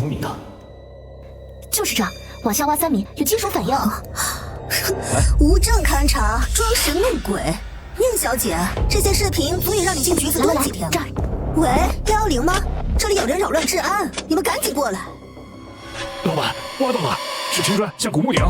成谜的。就是这，往下挖3米，有金属反应。无证勘察，装神弄鬼。宁小姐，这些视频足以让你进局子蹲几天了。这儿，喂，110吗？这里有人扰乱治安，你们赶紧过来。老板，挖到了，是青砖向古墓顶。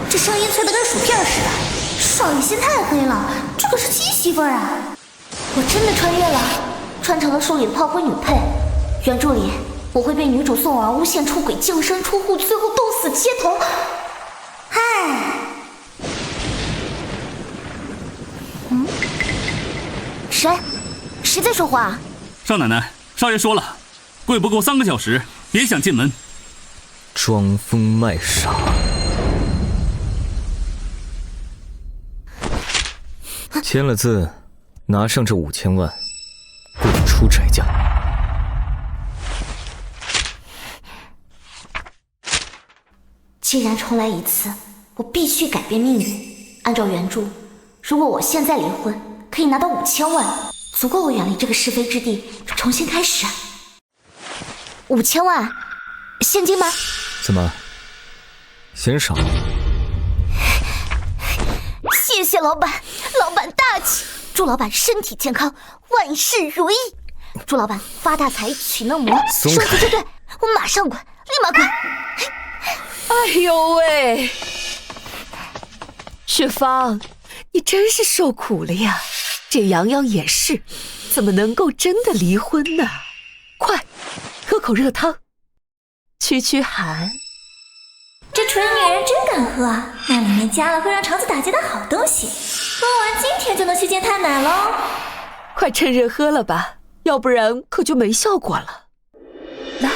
这声音脆得跟薯片似的，少爷心太黑了，这可是鸡媳妇儿啊！我真的穿越了，穿成了书里的炮灰女配。原著里我会被女主送往诬陷出轨，净身出户，最后斗死街头。唉，谁在说话？少奶奶，少爷说了，跪不够3个小时，别想进门。装疯卖傻。签了字，拿上这5000万，滚出翟家。既然重来一次，我必须改变命运。按照原著，如果我现在离婚，可以拿到5000万，足够我远离这个是非之地，重新开始。5000万，现金吗？怎么，嫌少？谢谢老板，老板大气，祝老板身体健康，万事如意，祝老板发大财，娶嫩模，松开！说对，我马上滚，立马滚！哎呦喂，雪芳，你真是受苦了呀！这洋洋也是，怎么能够真的离婚呢？快，喝口热汤，驱寒。这纯女人真敢喝啊！那里面加了会让肠子打结的好东西，喝完今天就能去见太奶喽！快趁热喝了吧，要不然可就没效果了。来，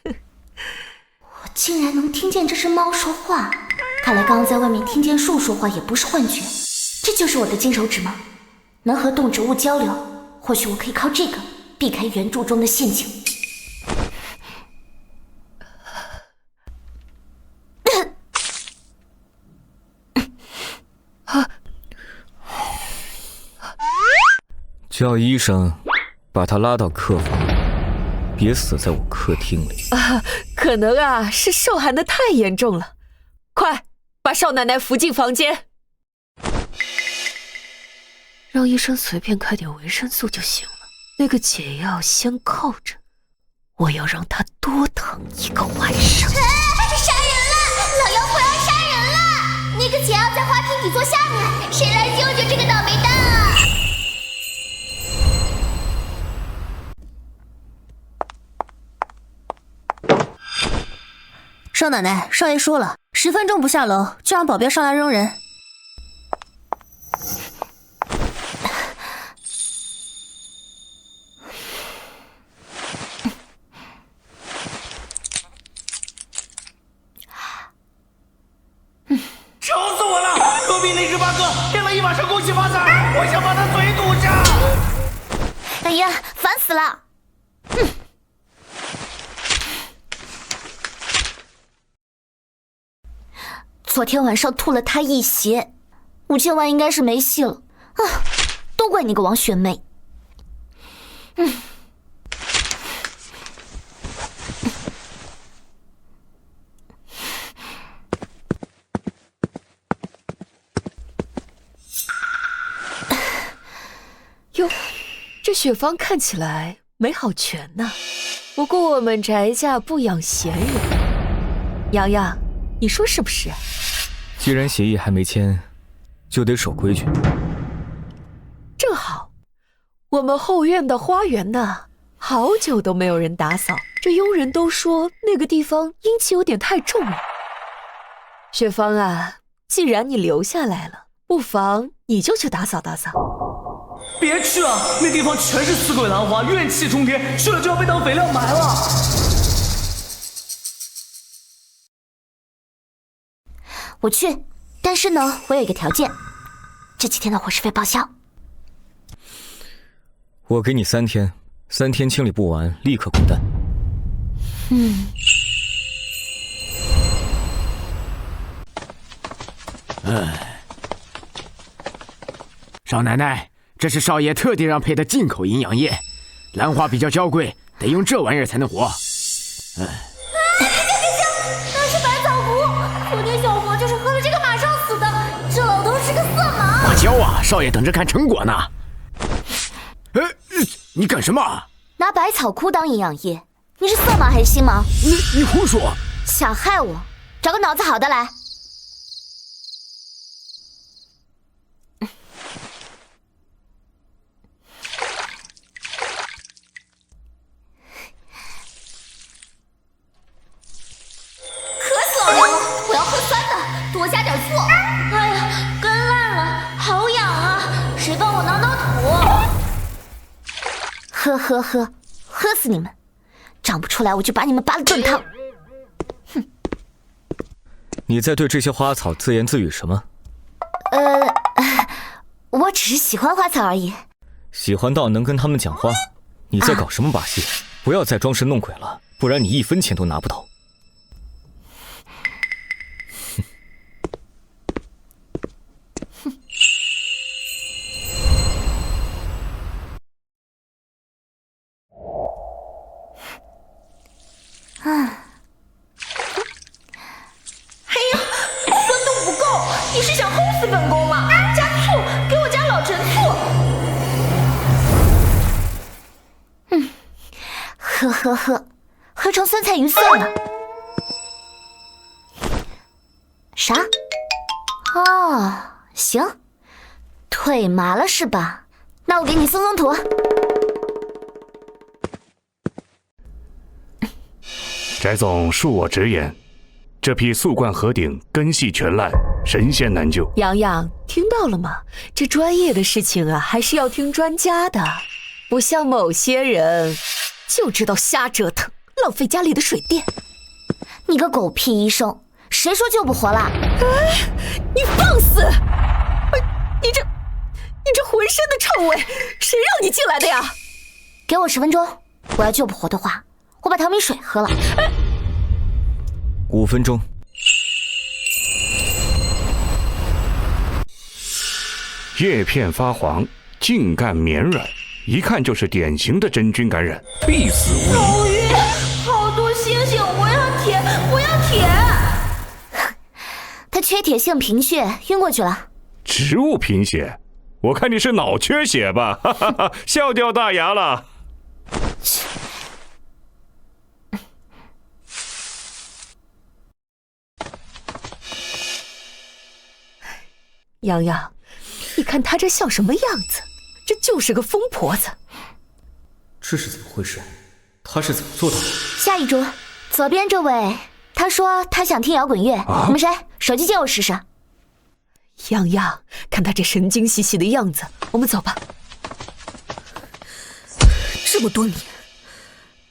我竟然能听见这只猫说话，看来刚刚在外面听见树说话也不是幻觉，这就是我的金手指吗？能和动植物交流，或许我可以靠这个避开原著中的陷阱。叫医生把他拉到客房，别死在我客厅里。可能啊是受寒的太严重了，快把少奶奶扶进房间，让医生随便开点维生素就行了。那个解药先扣着，我要让他多疼1个晚上。杀人了！老妖婆要杀人了！那个解药在花瓶底座下面，谁来救救这个倒霉蛋啊！少奶奶，少爷说了，10分钟不下楼，就让保镖上来扔人。吵死我了！隔壁那只八哥练了一晚上恭喜发财，我想把他嘴堵上。哎呀，烦死了！昨天晚上吐了他一鞋，5000万应该是没戏了啊！都怪你个王学妹。哟，这雪芳看起来没好全呢。不过我们翟家不养闲人，洋洋，你说是不是？既然协议还没签，就得守规矩。正好，我们后院的花园呢，好久都没有人打扫，这佣人都说那个地方阴气有点太重了。雪芳啊，既然你留下来了，不妨你就去打扫打扫。别去啊，那地方全是死鬼兰花，怨气冲天，去了就要被当肥料埋了。我去，但是呢，我有一个条件，这几天的伙食费报销。我给你3天，3天清理不完，立刻滚蛋。少奶奶，这是少爷特地让配的进口营养液，兰花比较娇贵，得用这玩意儿才能活。那是百草糊，昨天小佛就是喝了这个马上死的，这老头是个色盲。花椒啊，少爷等着看成果呢。你干什么？拿百草枯当营养液，你是色盲还是心盲？你胡说！想害我，找个脑子好的来。我要喝酸的，多加点醋。哎呀，根烂了，好痒啊！谁帮我挠挠土？喝死你们！长不出来我就把你们扒了炖汤。哼！你在对这些花草自言自语什么？我只是喜欢花草而已。喜欢到能跟他们讲话？你在搞什么把戏？不要再装神弄鬼了，不然你1分钱都拿不到。酸度不够，你是想齁死本宫吗？加醋，给我加老陈醋。喝成酸菜鱼算了。啥？哦，行，腿麻了是吧？那我给你松松土。翟总恕我直言，这批素冠河鼎根系全烂，神仙难救。洋洋，听到了吗？这专业的事情啊，还是要听专家的，不像某些人就知道瞎折腾，浪费家里的水电。你个狗屁医生，谁说救不活了？你放肆！你这浑身的臭味，谁让你进来的呀？给我10分钟，我要救不活的话，我把糖米水喝了。5分钟。叶片发黄，茎干绵软，一看就是典型的真菌感染，必死无疑。好晕，好多星星，我要铁，我要铁。他缺铁性贫血，晕过去了。植物贫血？我看你是脑缺血吧，哈哈哈，笑掉大牙了。洋洋，你看他这像什么样子？这就是个疯婆子。这是怎么回事？他是怎么做到的？下一桌，左边这位，他说他想听摇滚乐，你们谁？手机借我试试。洋洋，看他这神经兮兮的样子，我们走吧。这么多年，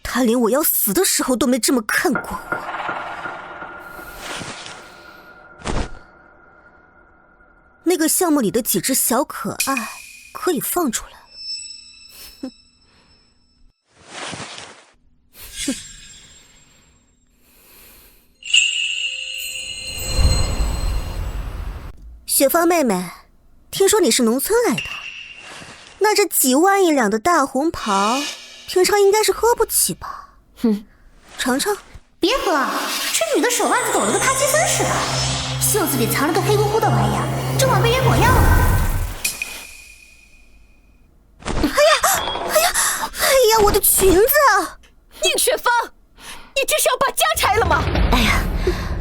他连我要死的时候都没这么看过我。那个项目里的几只小可爱可以放出来了。哼，哼。雪芳妹妹，听说你是农村来的，那这几万1两的大红袍，平常应该是喝不起吧？哼，尝尝。别喝，这女的手腕子抖得跟帕金森似的，袖子里藏了个黑乎乎的玩意儿，正往被人抹药呢。哎呀，我的裙子啊！宁雪芳，你这是要把家拆了吗？哎呀，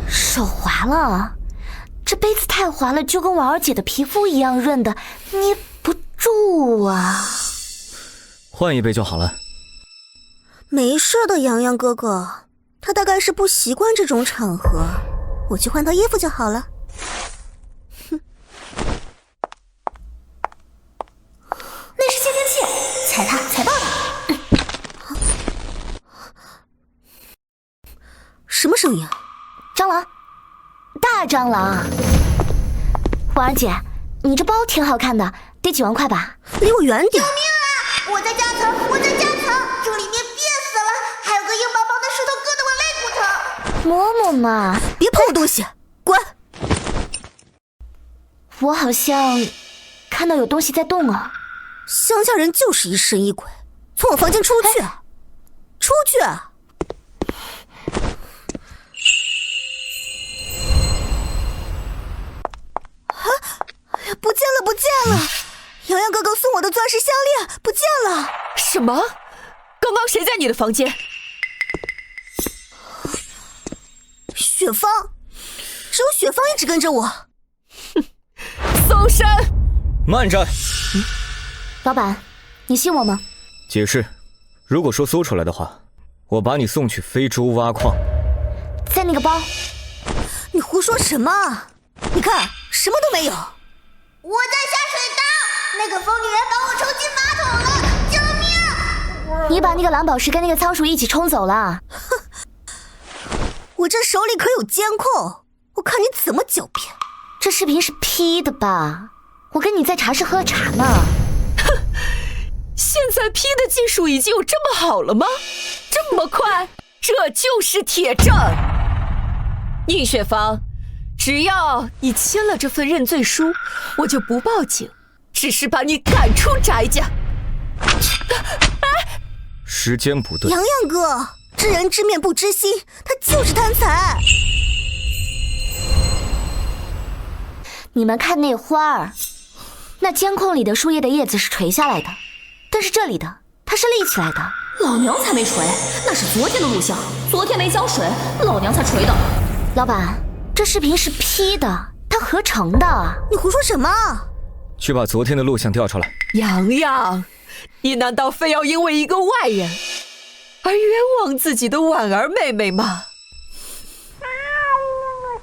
手滑了，这杯子太滑了，就跟婉儿姐的皮肤一样润的，捏不住啊。换一杯就好了。没事的，洋洋哥哥，他大概是不习惯这种场合，我去换套衣服就好了。哼，那是窃听器，踩它，踩爆它。什么声音？蟑螂，大蟑螂。婉儿姐，你这包挺好看的，得几万块吧？离我远点！救命啊！我在夹层，我在夹层，这里面憋死了，还有个硬邦邦的石头硌得我肋骨疼。摸摸嘛，别碰我东西，滚！我好像看到有东西在动啊！乡下人就是疑神疑鬼，从我房间出去！出去！不见了，不见了！洋洋哥哥送我的钻石项链不见了！什么？刚刚谁在你的房间？雪芳，只有雪芳一直跟着我。哼，搜身！慢着！老板，你信我吗？解释，如果说搜出来的话，我把你送去非洲挖矿。在那个包。你胡说什么？你看，什么都没有。我在下水道，那个疯女人把我冲进马桶了，救命！你把那个蓝宝石跟那个仓鼠一起冲走了。我这手里可有监控，我看你怎么狡辩。这视频是 P 的吧？我跟你在茶室喝茶呢。哼，现在 P 的技术已经有这么好了吗？这么快？这就是铁证。宁雪芳，只要你签了这份认罪书，我就不报警，只是把你赶出翟家。时间不对。洋洋哥，知人知面不知心，他就是贪财。你们看那花儿，那监控里的树叶的叶子是垂下来的，但是这里的它是立起来的。老娘才没垂，那是昨天的录像，昨天没浇水，老娘才垂的。老板，这视频是 P 的，它合成的。你胡说什么？去把昨天的录像调出来。洋洋，你难道非要因为一个外人而冤枉自己的婉儿妹妹吗？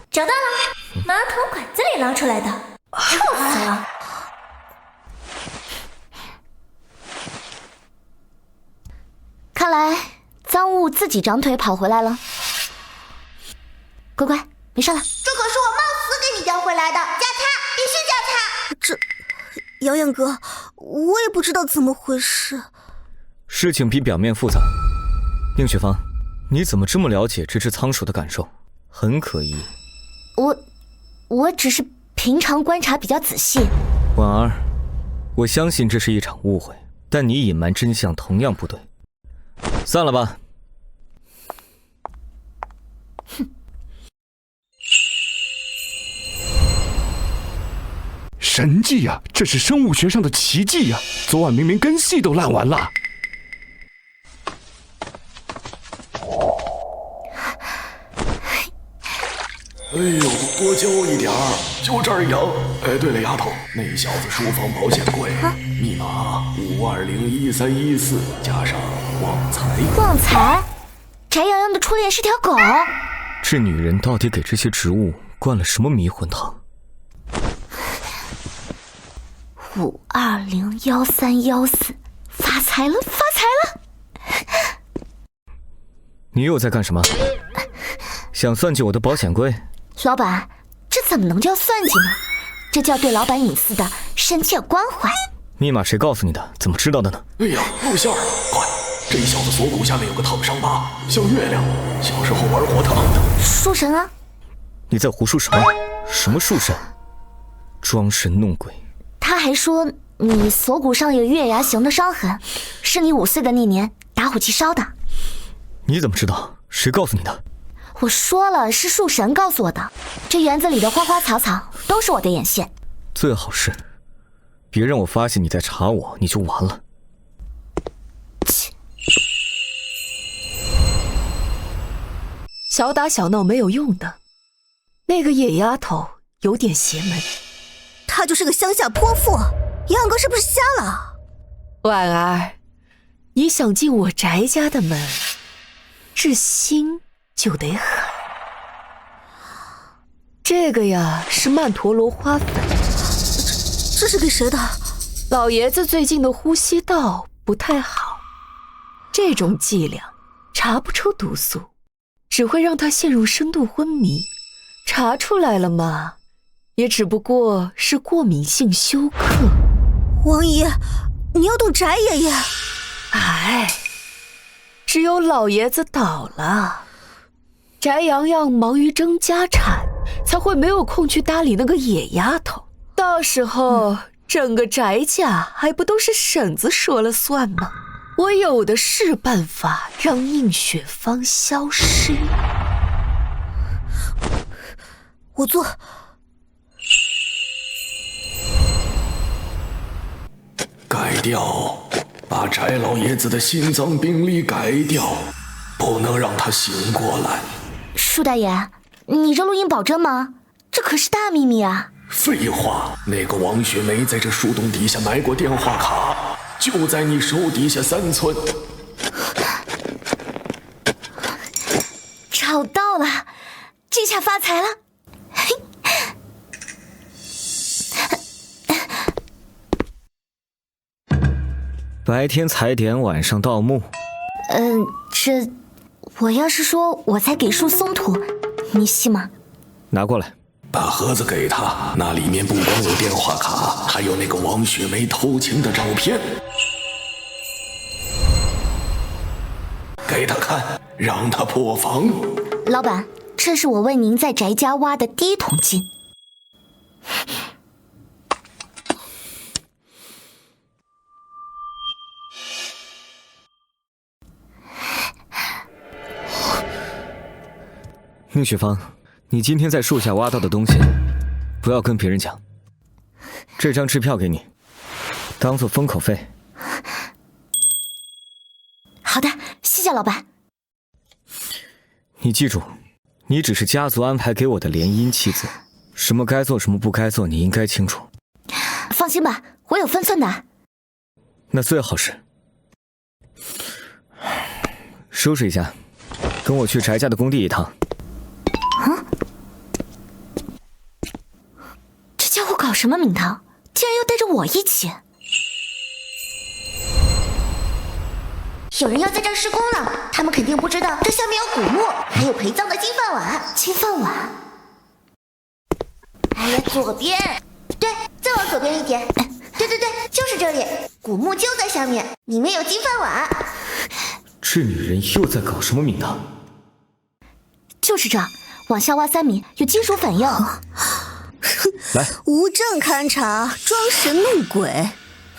找到了，马桶管子里捞出来的，臭死了。看来赃物自己长腿跑回来了。乖乖，没事了。这可是我冒死给你调回来的，加他，必须加他。这，洋洋哥，我也不知道怎么回事。事情比表面复杂。宁雪芳，你怎么这么了解这只仓鼠的感受？很可疑。我只是平常观察比较仔细。婉儿，我相信这是一场误会，但你隐瞒真相同样不对。散了吧。哼。神迹呀！这是生物学上的奇迹呀！昨晚明明根系都烂完了。哎呦，多浇一点儿，就这儿养。哎，对了，丫头，那小子书房保险柜，密码5201314加上旺财。旺财？翟洋洋的初恋是条狗？这女人到底给这些植物灌了什么迷魂汤？5201314，发财了，发财了！你又在干什么？想算计我的保险柜？老板，这怎么能叫算计呢？这叫对老板隐私的深切关怀。密码谁告诉你的？怎么知道的呢？哎呀，录像，快！这小子锁骨下面有个烫伤疤，像月亮，小时候玩火烫的。树神啊！你在胡说什么？什么树神？装神弄鬼！他还说你锁骨上有月牙形的伤痕，是你5岁的那年打火机烧的。你怎么知道？谁告诉你的？我说了，是树神告诉我的。这园子里的花花草草都是我的眼线。最好是别让我发现你在查我，你就完了。小打小闹没有用的，那个野丫头有点邪门。他就是个乡下泼妇，洋哥是不是瞎了？婉儿，你想进我翟家的门，这心就得狠。这个呀是曼陀罗花粉。这是给谁的？老爷子最近的呼吸道不太好，这种剂量查不出毒素，只会让他陷入深度昏迷。查出来了嘛，也只不过是过敏性休克。王姨，你要动翟爷爷？哎，只有老爷子倒了，翟洋洋忙于争家产，才会没有空去搭理那个野丫头。到时候，整个翟家还不都是婶子说了算吗？我有的是办法让应雪芳消失。我做。改掉，把翟老爷子的心脏病历改掉，不能让他醒过来。舒大爷，你这录音保真吗？这可是大秘密啊！废话，那个王雪梅在这树洞底下埋过电话卡，就在你手底下3寸。找到了，这下发财了！白天踩点，晚上盗墓。这，我要是说我在给树松土，你信吗？拿过来。把盒子给他，那里面不光有电话卡，还有那个王雪梅偷情的照片。给他看，让他破防。老板，这是我为您在翟家挖的第1桶金。宁雪芳，你今天在树下挖到的东西，不要跟别人讲。这张支票给你，当做封口费。好的，谢谢老板。你记住，你只是家族安排给我的联姻妻子，什么该做，什么不该做，你应该清楚。放心吧，我有分寸的。那最好是。收拾一下，跟我去翟家的工地一趟。这家伙搞什么名堂？竟然要带着我一起！有人要在这儿施工了，他们肯定不知道这下面有古墓，还有陪葬的金饭碗。金饭碗？哎呀，左边，对，再往左边一点。对，就是这里，古墓就在下面，里面有金饭碗。这女人又在搞什么名堂？就是这，往下挖3米，有金属反应。来，无证勘查，装神弄鬼。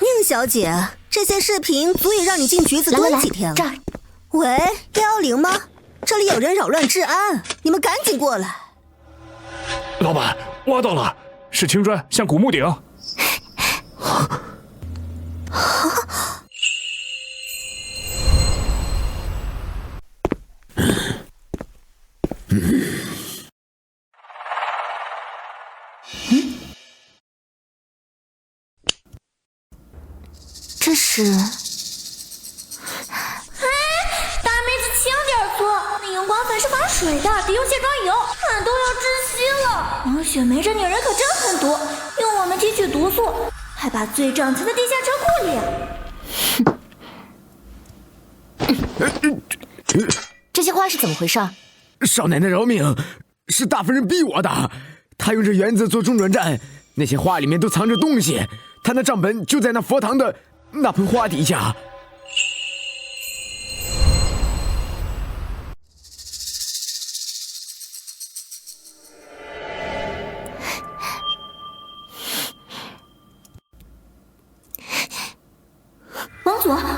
宁小姐，这些视频足以让你进局子蹲几天了。这儿，喂，110吗？这里有人扰乱治安，你们赶紧过来。老板，挖到了，是青砖，像古墓顶。这是……哎，大妹子轻点做，那荧光粉是防水的，得用卸妆油，俺都要窒息了。王雪梅这女人可真狠毒，用我们提取毒素，还把罪证藏在地下车库里。这些花是怎么回事？少奶奶饶命，是大夫人逼我的。她用这园子做中转站，那些花里面都藏着东西，她那账本就在那佛堂的那盆花底下。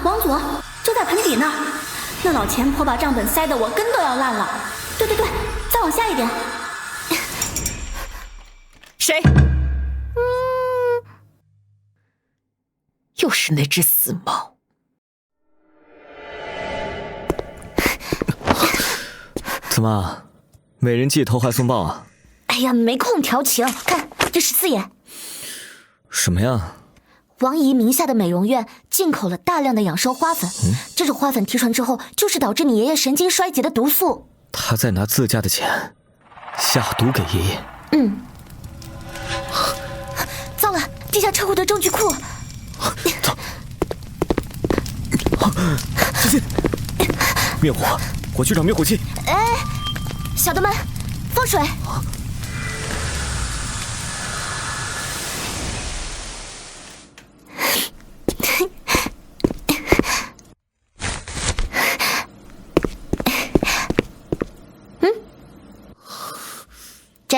往左，就在盆底那儿。那老钱婆把账本塞得我根都要烂了。对，再往下一点。谁？又是那只死猫。怎么，美人计投怀送抱啊？哎呀，没空调情。看这14页。什么呀？王姨名下的美容院进口了大量的养生花粉，这种花粉提纯之后，就是导致你爷爷神经衰竭的毒素。他在拿自家的钱下毒给爷爷。糟了，地下车库的证据库。走，小心！灭火，我去找灭火器。哎，小的们，放水。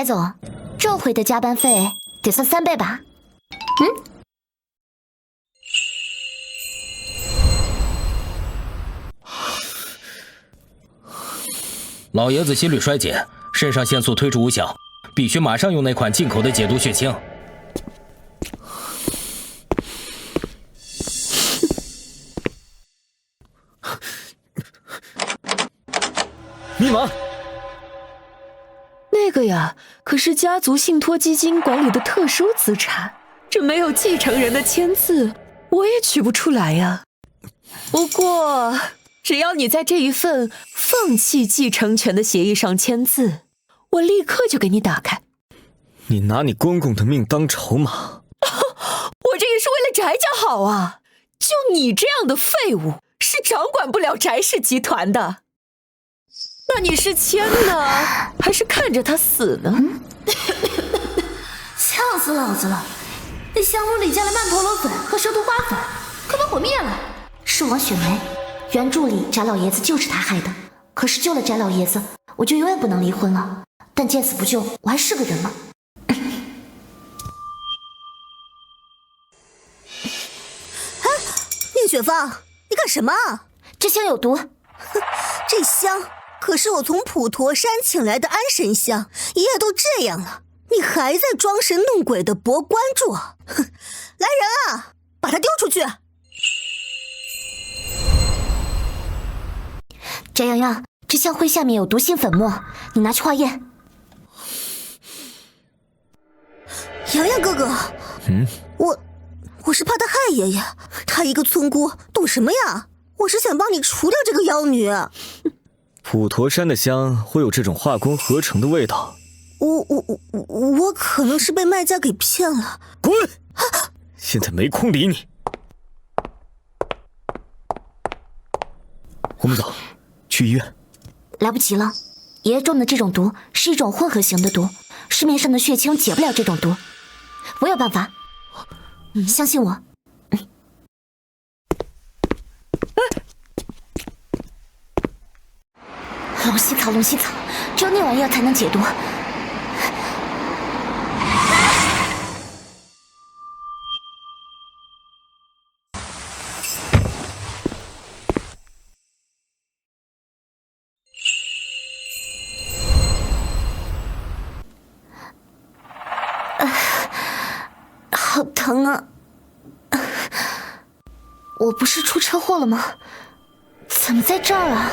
翟总，这回的加班费得算3倍吧？老爷子心率衰减，肾上腺素推出无效，必须马上用那款进口的解毒血清。密码。那个呀，可是家族信托基金管理的特殊资产，这没有继承人的签字，我也取不出来呀。不过，只要你在这一份放弃继承权的协议上签字，我立刻就给你打开。你拿你公公的命当筹码？我这也是为了翟家好啊！就你这样的废物，是掌管不了翟氏集团的。那你是签呢，还是看着他死呢？呛死老子了！那香炉里加了曼陀罗粉和蛇毒花粉，快把火灭了！是王雪梅，原著里翟老爷子就是她害的。可是救了翟老爷子，我就永远不能离婚了。但见死不救，我还是个人吗？宁雪芳，你干什么？这香有毒。这香可是我从普陀山请来的安神香，爷爷都这样了，你还在装神弄鬼的博关注？哼！来人啊，把他丢出去！翟洋洋，这香灰下面有毒性粉末，你拿去化验。洋洋哥哥，我是怕他害爷爷，他一个村姑懂什么呀？我是想帮你除掉这个妖女。普陀山的香会有这种化工合成的味道？我可能是被卖家给骗了。滚！现在没空理你。我们走，去医院。来不及了，爷爷中的这种毒是一种混合型的毒，市面上的血清解不了这种毒。我有办法，相信我。龙息草，龙息草，只有那玩意儿才能解毒。好疼啊！我不是出车祸了吗？怎么在这儿啊？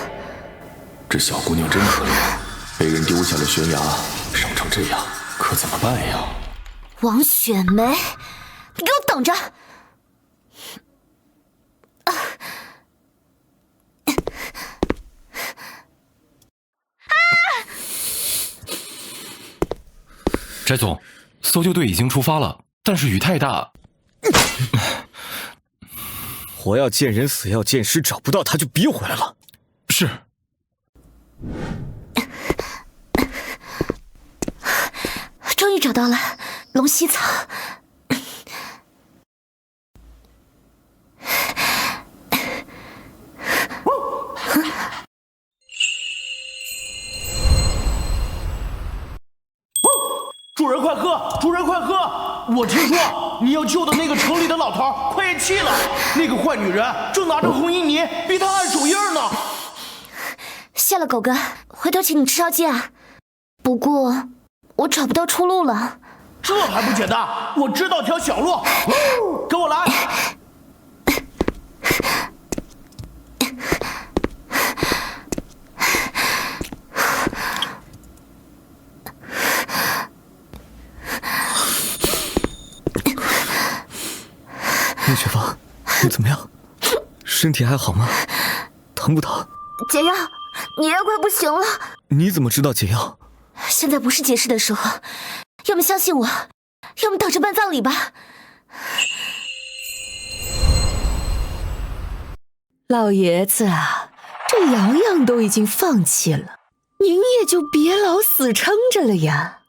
这小姑娘真可怜，被人丢下了悬崖，伤成这样，可怎么办呀？王雪梅，你给我等着！翟总，搜救队已经出发了，但是雨太大。活要见人，死要见尸，找不到他就别回来了。是。终于找到了龙息草。主人快喝！主人快喝！我听说你要救的那个城里的老头快咽气了，那个坏女人正拿着红衣泥逼他按手印呢。谢了，狗哥，回头请你吃烧鸡啊。不过我找不到出路了。这还不简单，我知道条小路，跟我来。宁雪芳，你怎么样？身体还好吗？疼不疼？解药，你也快不行了。你怎么知道解药？现在不是解释的时候，要么相信我，要么等着办葬礼吧。老爷子啊，这洋洋都已经放弃了，您也就别老死撑着了呀。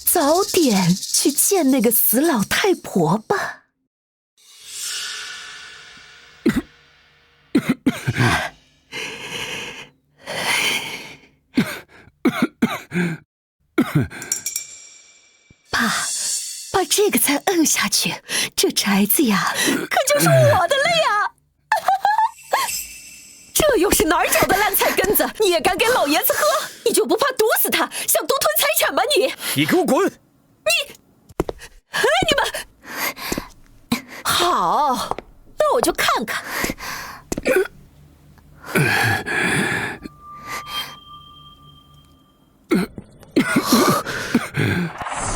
早点去见那个死老太婆吧。把这个才摁下去，这宅子呀，可就是我的了呀！这又是哪儿找的烂菜根子？你也敢给老爷子喝？你就不怕毒死他，想独吞财产吗你？你给我滚！你们好，那我就看看。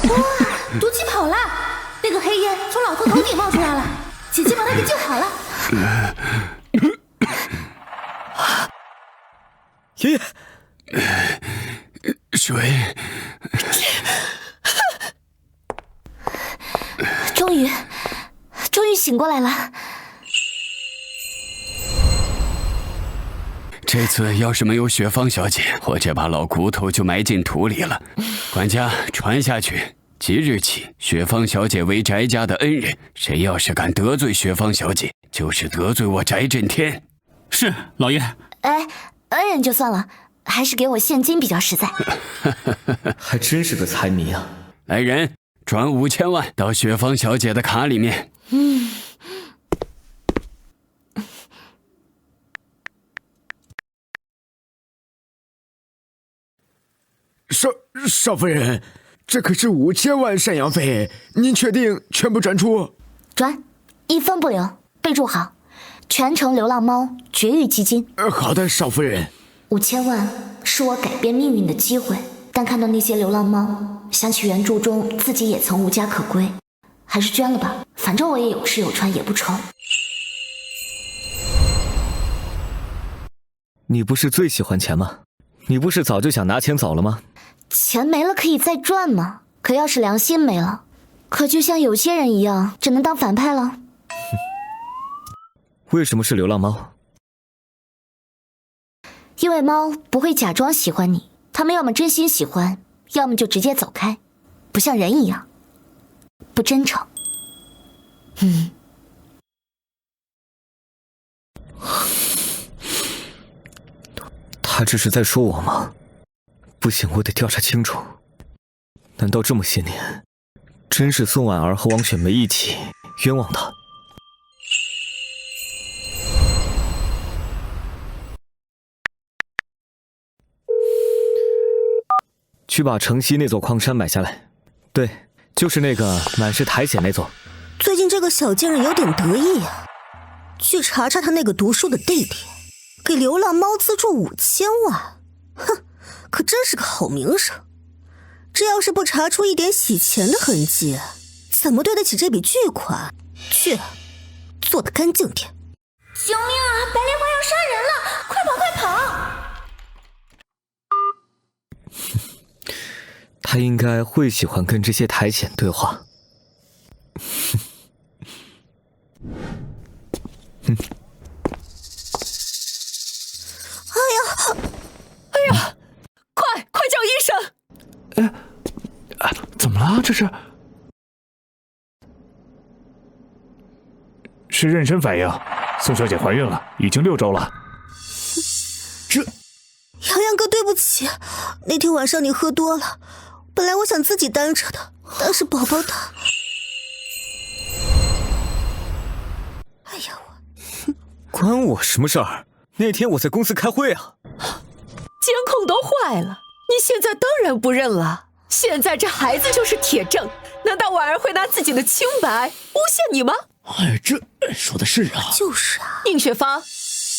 哇，毒气跑了，那个黑烟从老头头顶冒出来了，姐姐把他给救好了。爷爷，水，终于醒过来了。这次要是没有雪芳小姐，我这把老骨头就埋进土里了。管家，传下去，即日起，雪芳小姐为翟家的恩人，谁要是敢得罪雪芳小姐，就是得罪我翟震天。是，老爷。哎，恩人就算了，还是给我现金比较实在。还真是个财迷啊！来人，转5000万到雪芳小姐的卡里面。少夫人，这可是5000万赡养费，您确定全部转出？转，1分不留，备注好，全程流浪猫绝育基金。好的，少夫人。5000万是我改变命运的机会，但看到那些流浪猫，想起原著中自己也曾无家可归，还是捐了吧，反正我也有吃有穿也不愁。你不是最喜欢钱吗？你不是早就想拿钱走了吗？钱没了可以再赚嘛，可要是良心没了，可就像有些人一样，只能当反派了。为什么是流浪猫？因为猫不会假装喜欢你，它们要么真心喜欢，要么就直接走开，不像人一样不真诚。他这是在说我吗？不行，我得调查清楚。难道这么些年，真是宋婉儿和王雪梅一起冤枉他？去把城西那座矿山买下来。对，就是那个满是苔藓那座。最近这个小贱人有点得意啊！去查查他那个读书的弟弟，给流浪猫资助5000万，哼，可真是个好名声。这要是不查出一点洗钱的痕迹，怎么对得起这笔巨款？去，做得干净点。救命啊！白莲花要杀人了！快跑快跑！他应该会喜欢跟这些苔藓对话。哎呀，快叫医生！怎么了？这是妊娠反应，宋小姐怀孕了，已经6周了。洋洋哥，对不起，那天晚上你喝多了，本来我想自己担着的，但是宝宝他……哎呀，关我什么事儿？那天我在公司开会啊。监控都坏了，你现在当然不认了。现在这孩子就是铁证，难道婉儿会拿自己的清白诬陷你吗？哎，这说的是啊。就是啊。宁雪芳，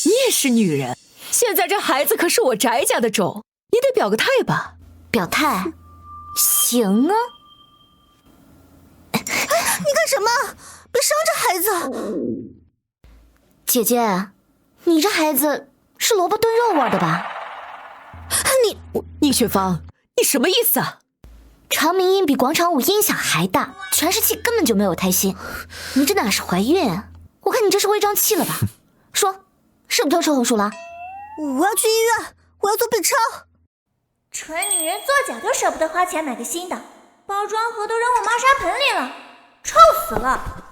你也是女人，现在这孩子可是我翟家的种，你得表个态吧。表态？行啊。你干什么？别伤着孩子。姐姐，你这孩子是萝卜炖肉味的吧？宁雪芳，你什么意思啊？长鸣音比广场舞音响还大，全是气，根本就没有胎心。你这哪是怀孕啊？我看你这是微胀气了吧？说，是不是偷吃红薯了？我要去医院，我要做 B 超。蠢女人作假都舍不得花钱买个新的，包装盒都扔我妈沙盆里了，臭死了。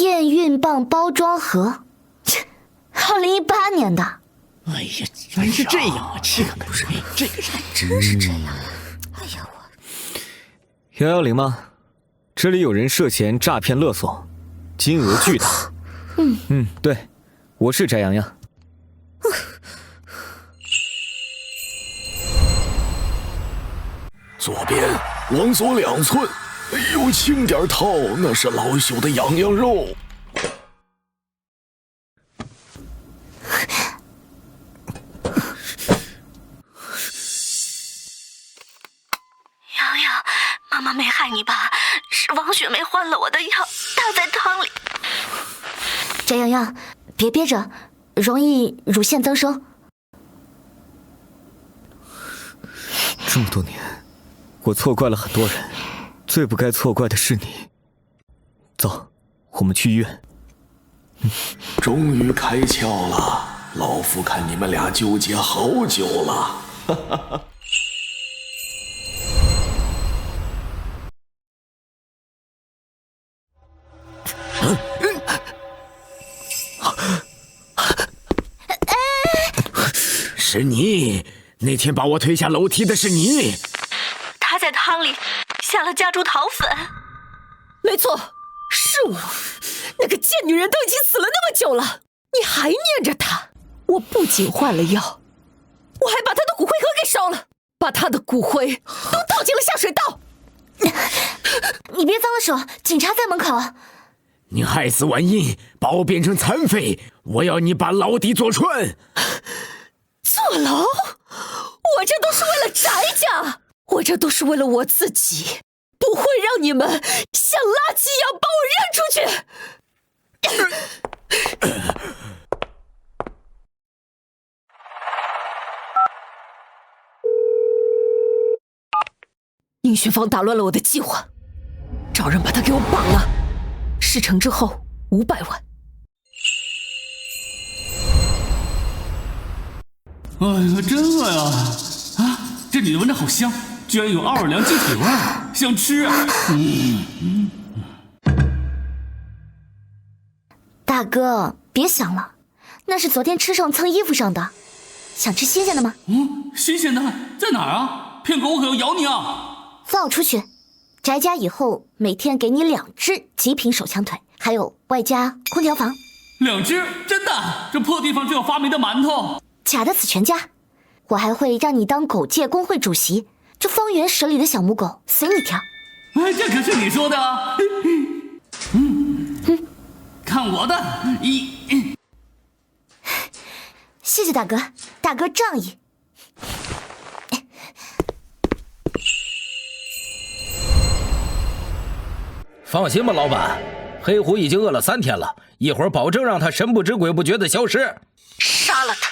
验孕棒包装盒，2018年的，哎呀，原来是这样啊！这个不是，这个是，真是这样。哎呀，我110吗？这里有人涉嫌诈骗勒索，金额巨大。对，我是翟洋洋。左边往左2寸，哎呦，轻点套，那是老朽的羊羊肉。洋洋，妈妈没害你吧？是王雪梅换了我的药，倒在汤里。翟洋洋，别憋着，容易乳腺增生。这么多年，我错怪了很多人，最不该错怪的是你。走，我们去医院。终于开窍了，老夫看你们俩纠结好久了。哈哈哈。是你，那天把我推下楼梯的是你。他在汤里下了家猪桃粉。没错，是我。那个贱女人都已经死了那么久了，你还念着她？我不仅换了药，我还把她的骨灰盒给烧了，把她的骨灰都倒进了下水道。你别脏了手，警察在门口。你害死婉音，把我变成残废，我要你把牢底坐穿。坐牢？我这都是为了翟家，我这都是为了我自己，不会让你们像垃圾一样把我扔出去。宁学芳打乱了我的计划，找人把他给我绑了，事成之后500万。哎呀，真饿呀！啊，这里的闻着好香，居然有奥尔良鸡腿味，想吃啊！大哥，别想了，那是昨天吃剩蹭衣服上的。想吃新鲜的吗？新鲜的在哪儿啊？骗狗我可要咬你啊！放我出去，翟家以后每天给你2只极品手枪腿，还有外加空调房。2只？真的？这破地方只有发霉的馒头。假的死全家！我还会让你当狗界工会主席，这方圆10里的小母狗随你挑。哎，这可是你说的啊！看我的！谢谢大哥，大哥仗义。放心吧，老板，黑狐已经饿了3天了，一会儿保证让他神不知鬼不觉的消失。杀了他！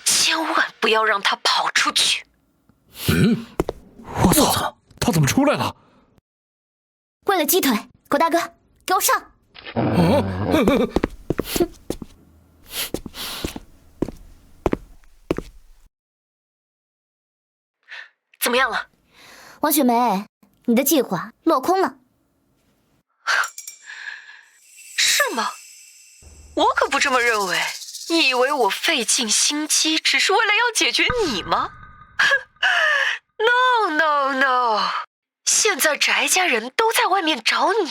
千万不要让他跑出去！我操，他怎么出来了？为了鸡腿，狗大哥，给我上！怎么样了？王雪梅，你的计划落空了。是吗？我可不这么认为。你以为我费尽心机只是为了要解决你吗？ No No No！ 现在翟家人都在外面找你，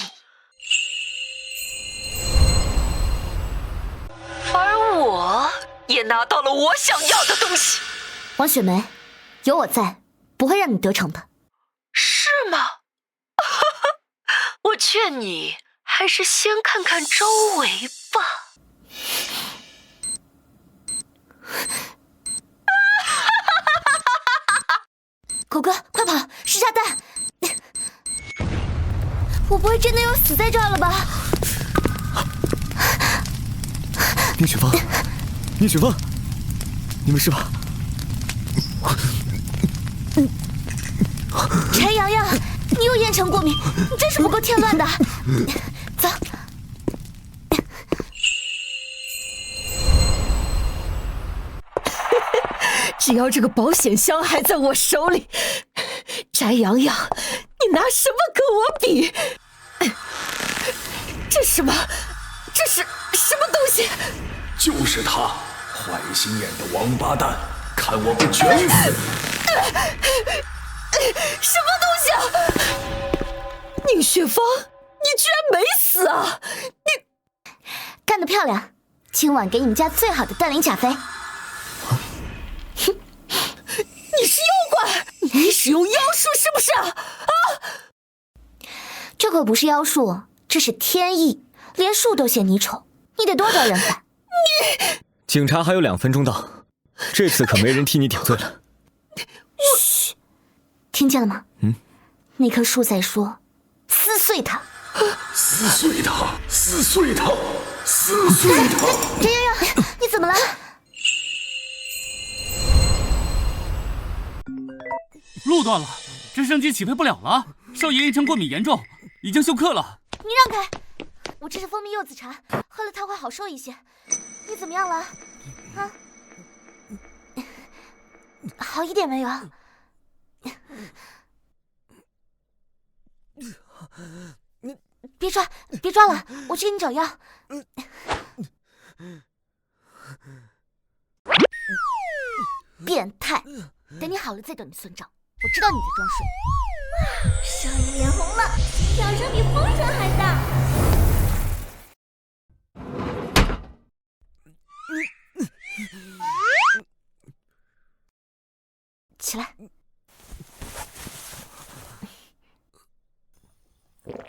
而我也拿到了我想要的东西。王雪梅，有我在，不会让你得逞的。是吗？我劝你还是先看看周围吧。狗哥，快跑！是炸弹！我不会真的要死在这儿了吧？宁雪芳，宁雪芳，你没事吧？陈洋洋，你有烟尘过敏，你真是不够添乱的。走。只要这个保险箱还在我手里，翟洋洋，你拿什么跟我比？这什么？这是什么东西？就是他，坏心眼的王八蛋，看我不卷死什么东西啊！宁雪芳，你居然没死啊！你干得漂亮！今晚给你们家最好的断灵甲飞。你是妖怪，你使用妖术是不是啊？这可不是妖术，这是天意，连树都嫌你丑，你得多招人烦。警察还有2分钟到，这次可没人替你顶罪了。嘘，听见了吗？那棵树在说，撕碎它，撕碎它，撕碎它，撕碎它。陈悠悠，你怎么了？路断了，直升机起飞不了了。少爷炎症过敏严重，已经休克了。你让开！我这是蜂蜜柚子茶，喝了它会好受一些。你怎么样了？啊？好一点没有？别抓，别抓了，我去给你找药。变态！等你好了再等你算账。我知道你在装睡。少爷脸红了，心跳声比风声还大。起来。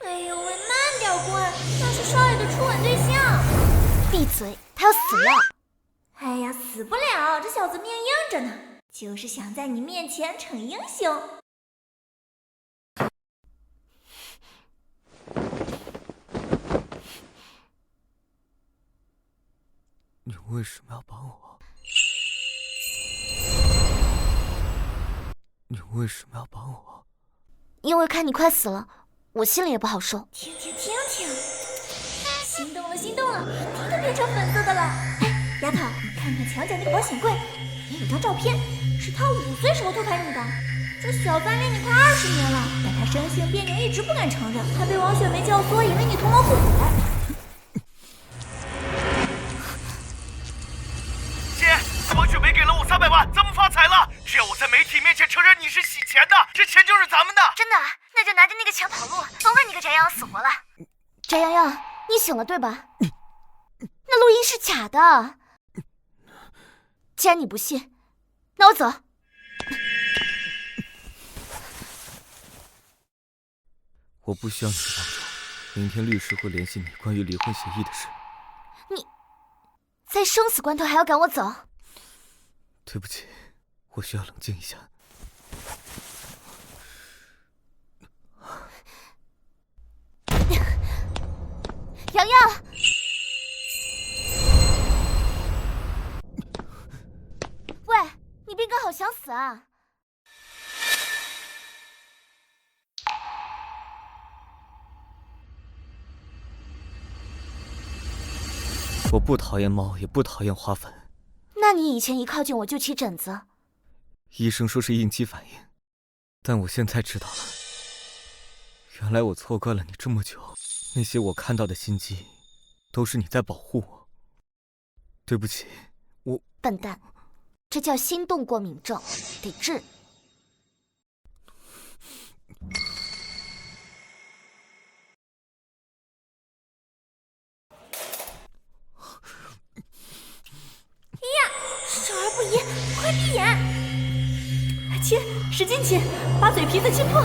哎呦喂，慢点滚，那是少爷的初吻对象。闭嘴，他要死了。哎呀，死不了，这小子命硬着呢，就是想在你面前逞英雄。你为什么要帮我？你为什么要帮我？因为看你快死了，我心里也不好受。听，心动了，心动了，皮都变成粉色的了。哎，丫头，看看墙角那个保险柜，里面有张照片，是他5岁时候偷拍你的。这小子暗恋你快20年了，但他生性别扭，一直不敢承认，还被王雪梅教唆，以为你图谋不轨。王雪梅给了我300万，咱们发财了！只要我在媒体面前承认你是洗钱的，这钱就是咱们的。真的？那就拿着那个钱跑路，甭问你个翟洋死活了。翟洋洋，你醒了对吧？那录音是假的。既然你不信，那我走。我不需要你的帮助，明天律师会联系你关于离婚协议的事。你在生死关头还要赶我走？对不起，我需要冷静一下。洋洋，喂，你病哥好想死啊！我不讨厌猫，也不讨厌花粉。那你以前一靠近我就起疹子？医生说是应激反应，但我现在知道了，原来我错怪了你这么久。那些我看到的心机，都是你在保护我。对不起，我笨蛋，这叫心动过敏症，得治。少儿不宜，快闭眼！亲，使劲亲，把嘴皮子亲破。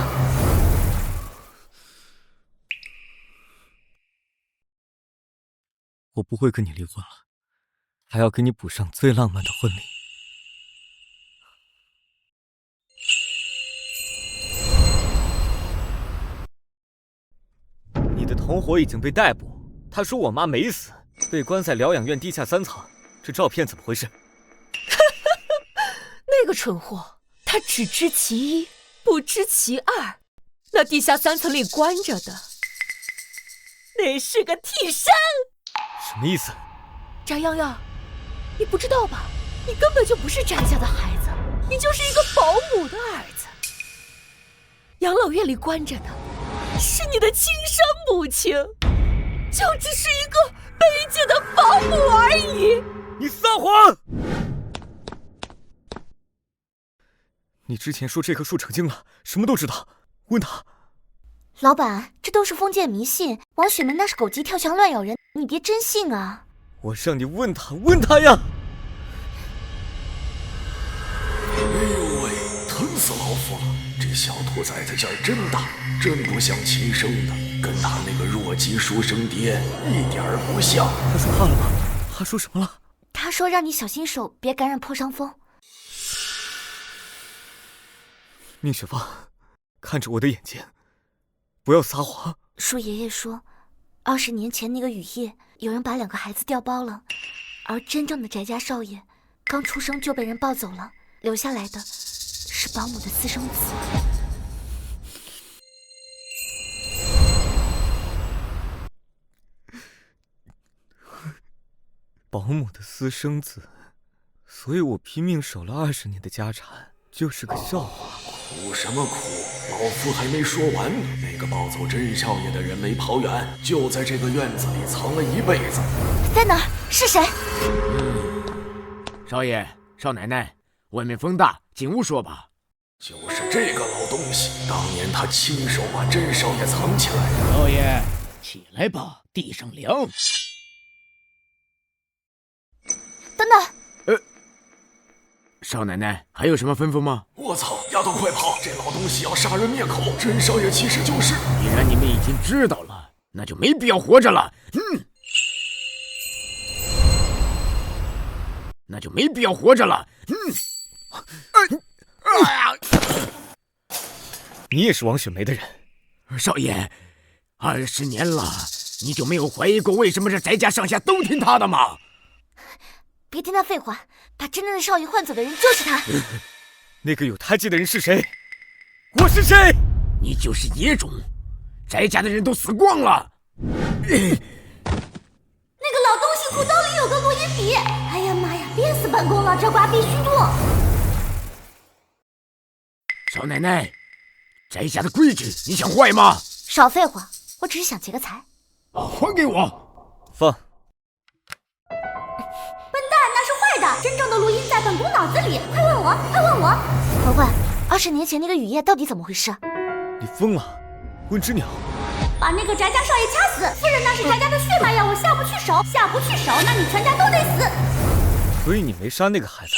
我不会跟你离婚了，还要给你补上最浪漫的婚礼。你的同伙已经被逮捕，他说我妈没死，被关在疗养院地下3层。这照片怎么回事？那个蠢货，他只知其一，不知其二。那地下3层里关着的，那是个替身。什么意思？翟洋洋，你不知道吧？你根本就不是翟家的孩子，你就是一个保姆的儿子。养老院里关着的，是你的亲生母亲，就只是一个卑贱的保姆而已。你撒谎！你之前说这棵树成精了，什么都知道，问他。老板，这都是封建迷信，王雪梅那是狗急跳墙乱咬人，你别真信啊！我让你问他，问他呀！哎呦喂，疼死老夫了！这小兔崽子劲儿真大，真不像亲生的，跟他那个弱鸡书生爹一点儿不像。他说话了吗？他说什么了？他说让你小心手，别感染破伤风。宁雪芳，看着我的眼睛，不要撒谎。树爷爷说，20年前那个雨夜，有人把2个孩子调包了，而真正的翟家少爷刚出生就被人抱走了，留下来的是保姆的私生子。保姆的私生子，所以我拼命守了20年的家产，就是个笑话。哭什么哭？老夫还没说完呢。那个抱走甄少爷的人没跑远，就在这个院子里藏了一辈子。在哪儿？是谁？少爷、少奶奶，外面风大，进屋说吧。就是这个老东西，当年他亲手把甄少爷藏起来的。少爷，起来吧，地上凉。等等。少奶奶还有什么吩咐吗？我操！丫头快跑！这老东西要杀人灭口，甄少爷其实就是……既然你们已经知道了，那就没必要活着了。那就没必要活着了。你也是王雪梅的人，少爷，20年了，你就没有怀疑过为什么这翟家上下都听他的吗？别听他废话，把真正的少爷换走的人就是他。那个有胎记的人是谁？我是谁？你就是野种，翟家的人都死光了。那个老东西裤兜里有个录音笔，哎呀妈呀，憋死本宫了，这瓜必须剁。少奶奶，翟家的规矩你想坏吗？少废话，我只是想劫个财。还给我！放。真正的录音在本宫脑子里，快问我，快问我！嬛嬛，20年前那个雨夜到底怎么回事？你疯了，温之鸟！把那个翟家少爷掐死！夫人那是翟家的血脉呀，我下不去手，下不去手，那你全家都得死！所以你没杀那个孩子？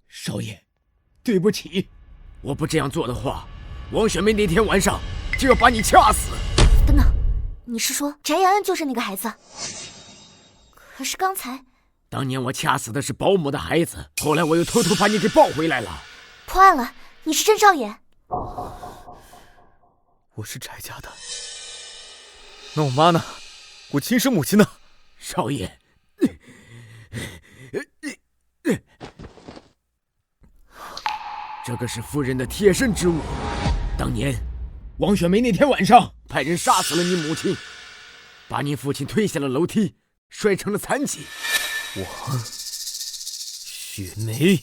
少爷，对不起，我不这样做的话，王雪梅那天晚上就要把你掐死。等等，你是说翟阳安就是那个孩子？可是刚才，当年我掐死的是保姆的孩子，后来我又偷偷把你给抱回来了。破案了，你是甄少爷。我是翟家的，那我妈呢？我亲生母亲呢？少爷，这个是夫人的贴身之物。当年，王雪梅那天晚上派人杀死了你母亲，把你父亲推下了楼梯。摔成了残疾。雪梅，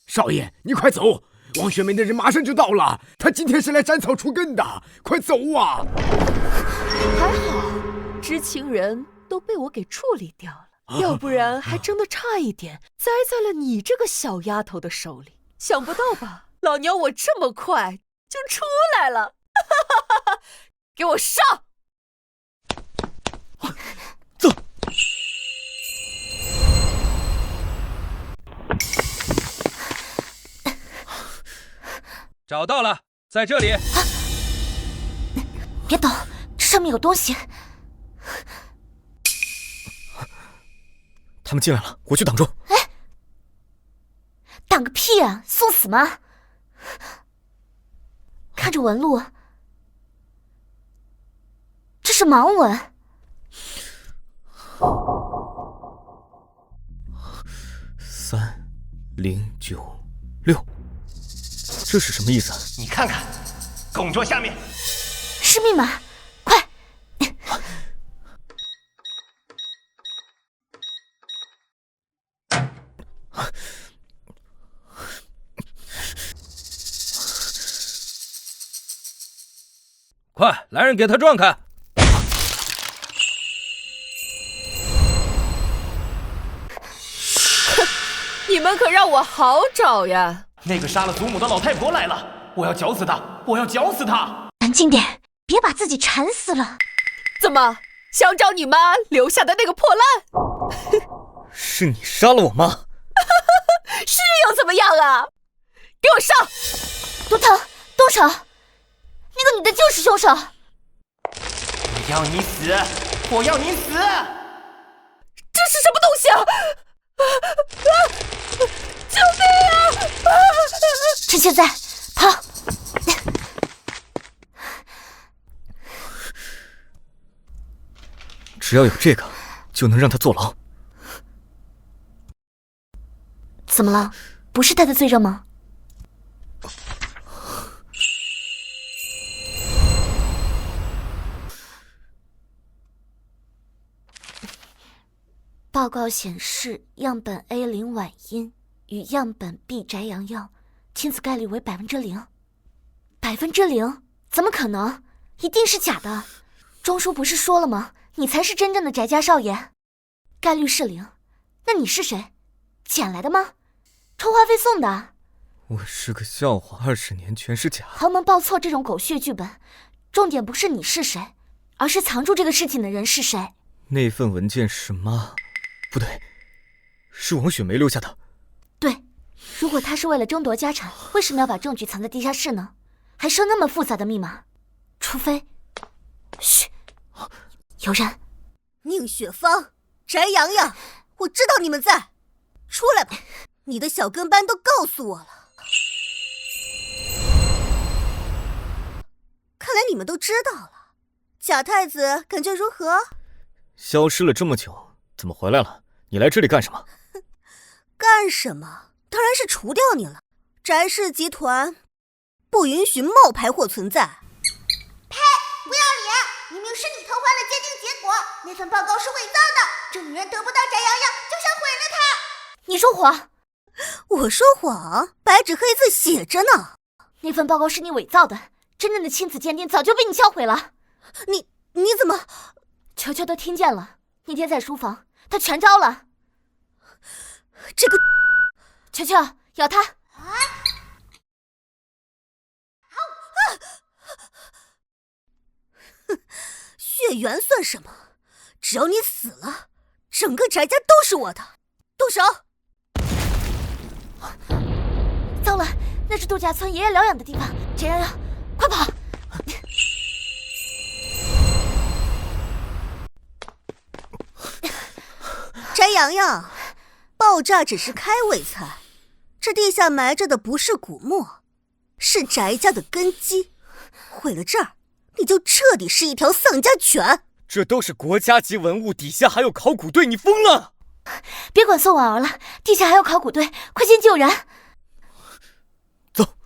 少爷，你快走！王雪梅的人马上就到了，他今天是来斩草除根的，快走啊！还好，知情人都被我给处理掉了，要不然还真的差一点栽在了你这个小丫头的手里。想不到吧，老娘我这么快就出来了！给我上！走。找到了，在这里。别动，这上面有东西。他们进来了，我去挡住。哎，挡个屁啊！送死吗？看这纹路，这是盲纹。3096，这是什么意思？你看看，拱桌下面是密码，快！快，来人给他撞开！你们可让我好找呀！那个杀了祖母的老太婆来了，我要绞死她！我要绞死她！安静点，别把自己馋死了。怎么想找你妈留下的那个破烂？是你杀了我妈？是又怎么样啊？给我上！毒藤，动手！那个女的就是凶手。我要你死！我要你死！这是什么东西啊？救命啊！趁现在，跑！只要有这个，就能让他坐牢。怎么了？不是他的罪证吗？报告显示，样本 A0晚音与样本 B 翟洋洋亲子概率为0%。0%？怎么可能？一定是假的。钟叔不是说了吗？你才是真正的翟家少爷。概率是0，那你是谁？捡来的吗？充话费送的。我是个笑话，20年全是假。豪门报错这种狗血剧本，重点不是你是谁，而是藏住这个事情的人是谁。那份文件是妈，不对，是王雪梅留下的。对，如果她是为了争夺家产，为什么要把证据藏在地下室呢？还设那么复杂的密码？除非……嘘，有人。宁雪芳、翟洋洋，我知道你们在，出来吧！你的小跟班都告诉我了。看来你们都知道了。贾太子感觉如何？消失了这么久，怎么回来了？你来这里干什么？干什么？当然是除掉你了。翟氏集团不允许冒牌货存在。呸！不要脸！明明是你偷换了鉴定结果，那份报告是伪造的。这女人得不到翟洋洋，就想毁了她。你说谎！我说谎？白纸黑字写着呢。那份报告是你伪造的，真正的亲子鉴定早就被你销毁了。你怎么？球球都听见了，那天在书房，他全招了。这个球球咬他！血缘算什么？只要你死了，整个翟家都是我的。动手！糟了，那是度假村爷爷疗养的地方。翟洋洋，快跑！翟洋洋，爆炸只是开胃菜，这地下埋着的不是古墨，是翟家的根基。毁了这儿，你就彻底是一条丧家犬。这都是国家级文物，底下还有考古队，你疯了！别管宋婉儿了，地下还有考古队，快先救人！走。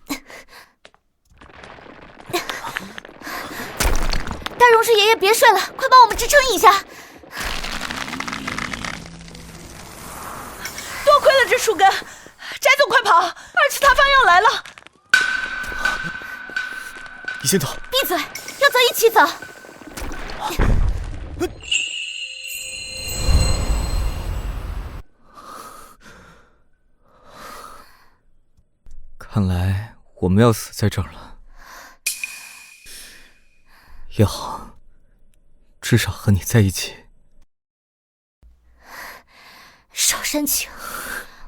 大榕树爷爷别睡了，快帮我们支撑一下！多亏了这树根，翟总快跑，二次塌方要来了！你先走。闭嘴，要走一起走。看来我们要死在这儿了。也好，至少和你在一起。少煽情！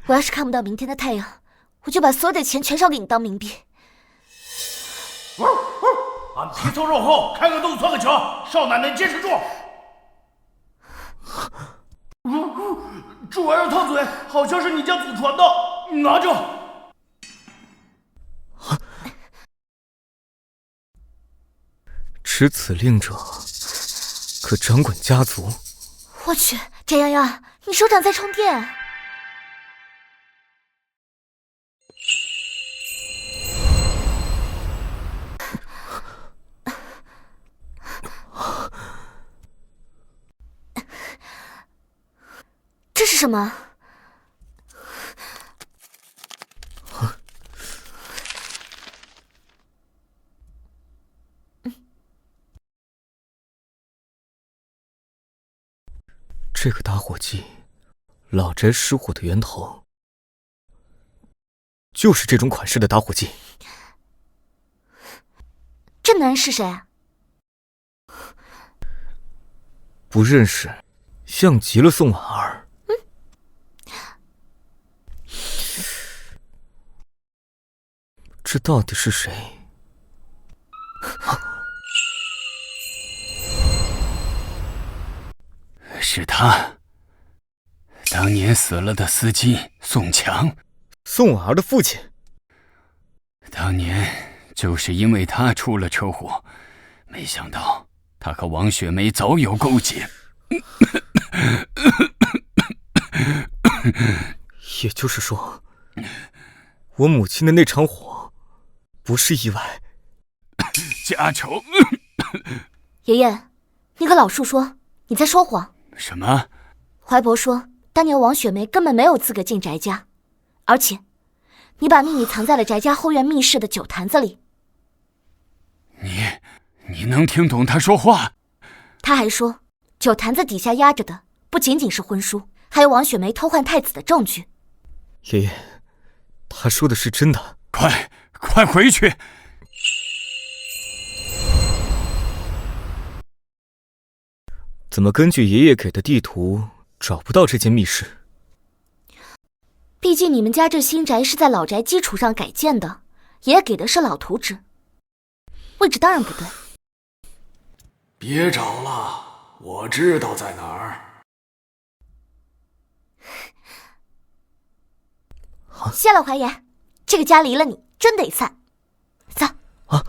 我要是看不到明天的太阳，我就把所有的钱全烧给你当冥币。俺皮糙肉厚，开个洞钻个墙，少奶奶坚持住！这玩意儿烫嘴，好像是你家祖传的，拿着。持此令者，可掌管家族。我去，翟洋洋，你手掌在充电。这是什么？这个打火机，老翟失火的源头就是这种款式的打火机。这男人是谁啊？不认识，像极了宋婉儿。这到底是谁？是他，当年死了的司机宋强，宋婉儿的父亲。当年就是因为他出了车祸，没想到他和王雪梅早有勾结。也就是说，我母亲的那场火不是意外。家丑。爷爷，你可老实说，你在说谎。什么？怀伯说，当年王雪梅根本没有资格进翟家，而且，你把秘密藏在了翟家后院密室的酒坛子里。你能听懂他说话？他还说，酒坛子底下压着的不仅仅是婚书，还有王雪梅偷换太子的证据。爷爷，他说的是真的。快回去！怎么根据爷爷给的地图找不到这间密室？毕竟你们家这新宅是在老宅基础上改建的，爷爷给的是老图纸，位置当然不对。别找了，我知道在哪儿。谢了，怀爷，这个家离了你真得散。走。啊！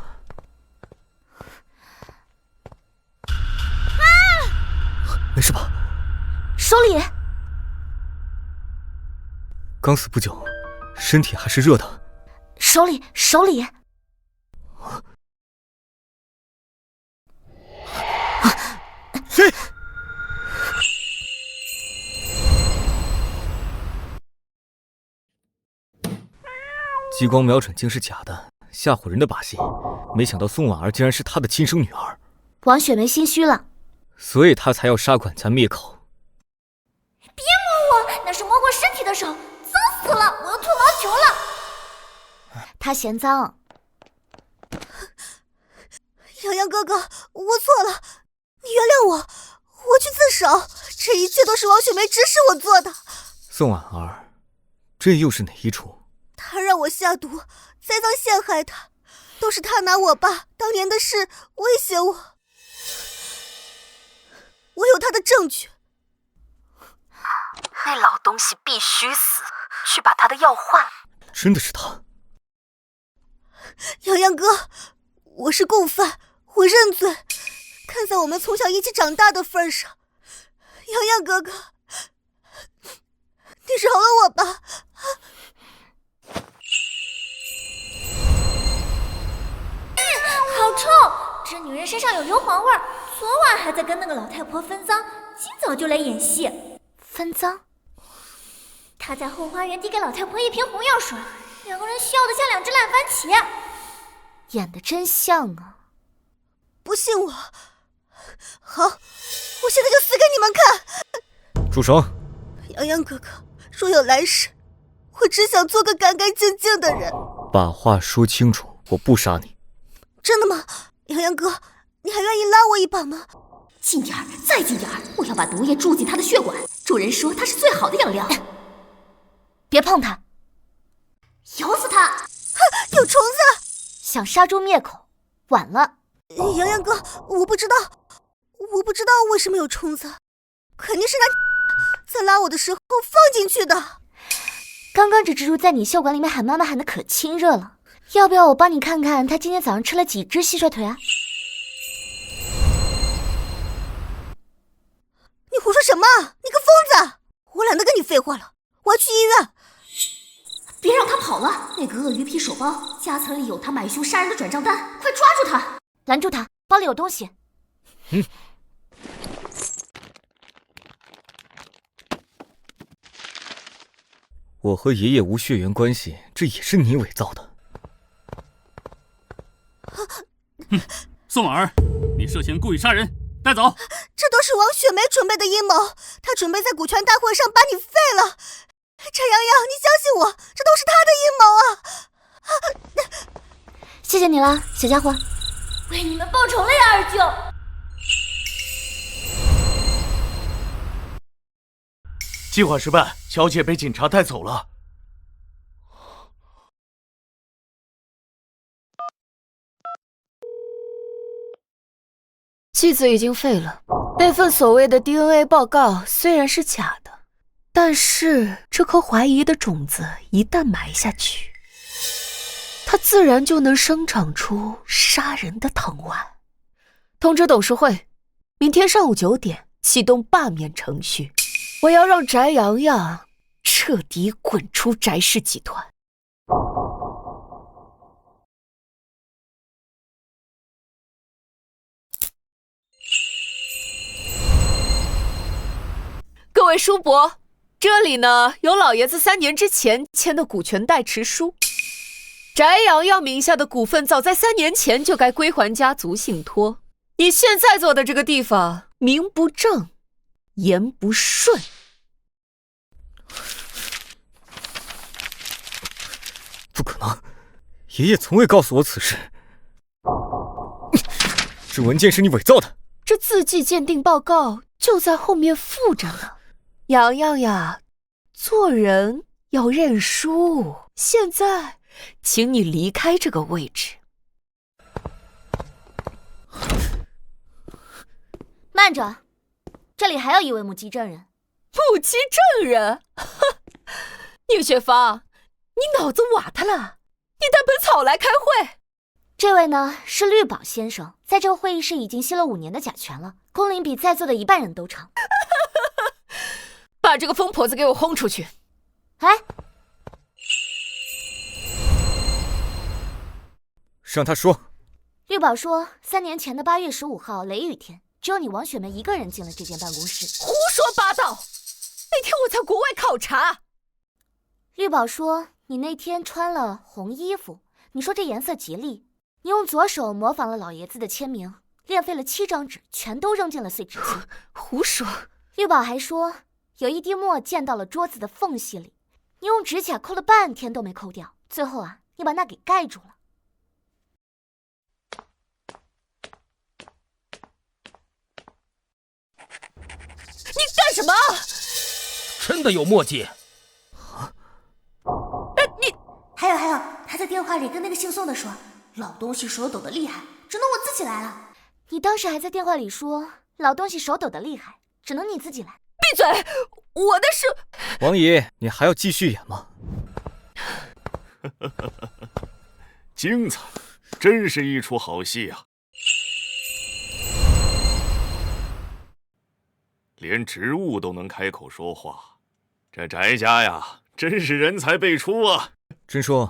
没事吧？手里。刚死不久，身体还是热的。手里。谁？激光瞄准竟是假的，吓唬人的把戏。没想到宋婉儿竟然是他的亲生女儿。王雪梅心虚了，所以他才要杀管家灭口。别摸我，那是摸过身体的手，脏死了！我要吐毛球了。他嫌脏。洋洋哥哥，我错了，你原谅我，我去自首。这一切都是王雪梅指使我做的。宋婉儿，这又是哪一出？他让我下毒，栽赃陷害他，都是他拿我爸当年的事威胁我。我有他的证据。那老东西必须死，去把他的药换了。真的是他。洋洋哥，我是共犯，我认罪。看在我们从小一起长大的份上，洋洋哥哥，你饶了我吧。好臭！这女人身上有硫磺味儿，昨晚还在跟那个老太婆分赃，今早就来演戏。分赃？她在后花园递给老太婆一瓶红药水，两个人笑得像两只烂番茄。演得真像啊！不信我？好，我现在就死给你们看！住手！洋洋哥哥，若有来世，我只想做个干干净净的人。把话说清楚，我不杀你。真的吗？洋洋哥，你还愿意拉我一把吗？近点儿，再近点儿！我要把毒液注进他的血管。主人说他是最好的养料。别碰他！咬死他！有虫子！想杀猪灭口，晚了。洋洋哥，我不知道为什么有虫子，肯定是那在拉我的时候放进去的。刚刚这蜘蛛在你血管里面喊妈妈喊得可亲热了，要不要我帮你看看它今天早上吃了几只蟋蟀腿啊？你胡说什么？你个疯子！我懒得跟你废话了，我要去医院。别让他跑了！那个鳄鱼皮手包夹层里有他买凶杀人的转账单，快抓住他！拦住他，包里有东西。我和爷爷无血缘关系，这也是你伪造的。宋婉儿，你涉嫌故意杀人，带走。这都是王雪梅准备的阴谋，她准备在股权大会上把你废了。翟洋洋，你相信我，这都是他的阴谋啊！谢谢你了，小家伙。为你们报仇了呀，二舅。计划失败，小姐被警察带走了。妻子已经废了，那份所谓的 DNA 报告虽然是假的，但是这颗怀疑的种子一旦埋下去，它自然就能生长出杀人的藤蔓。通知董事会，明天上午9点启动罢免程序，我要让翟洋洋彻底滚出翟氏集团。各位叔伯，这里呢有老爷子3年之前签的股权代持书，翟洋洋名下的股份早在3年前就该归还家族信托。你现在坐的这个地方，名不正，言不顺。不可能，爷爷从未告诉我此事。这文件是你伪造的。这字迹鉴定报告就在后面附着呢。洋洋呀，做人要认输。现在，请你离开这个位置。慢着，这里还有一位目击证人。目击证人？宁雪芳，你脑子瓦特了？你带本草来开会？这位呢是绿宝先生，在这个会议室已经吸了5年的甲醛了，工龄比在座的一半人都长。把这个疯婆子给我轰出去！哎，让他说。绿宝说，3年前的8月15号雷雨天，只有你王雪梅一个人进了这间办公室。胡说八道！那天我在国外考察。绿宝说，你那天穿了红衣服，你说这颜色吉利，你用左手模仿了老爷子的签名，练废了7张纸，全都扔进了碎纸机。胡说！绿宝还说，有一滴墨溅到了桌子的缝隙里，你用指甲抠了半天都没抠掉，最后啊，你把那给盖住了。你干什么？真的有墨迹？你还有，他在电话里跟那个姓宋的说，老东西手抖得厉害，只能我自己来了。你当时还在电话里说，老东西手抖得厉害，只能你自己来。闭嘴！我的是……王姨，你还要继续演吗？精彩，真是一出好戏啊！连植物都能开口说话，这翟家呀，真是人才辈出啊！真叔，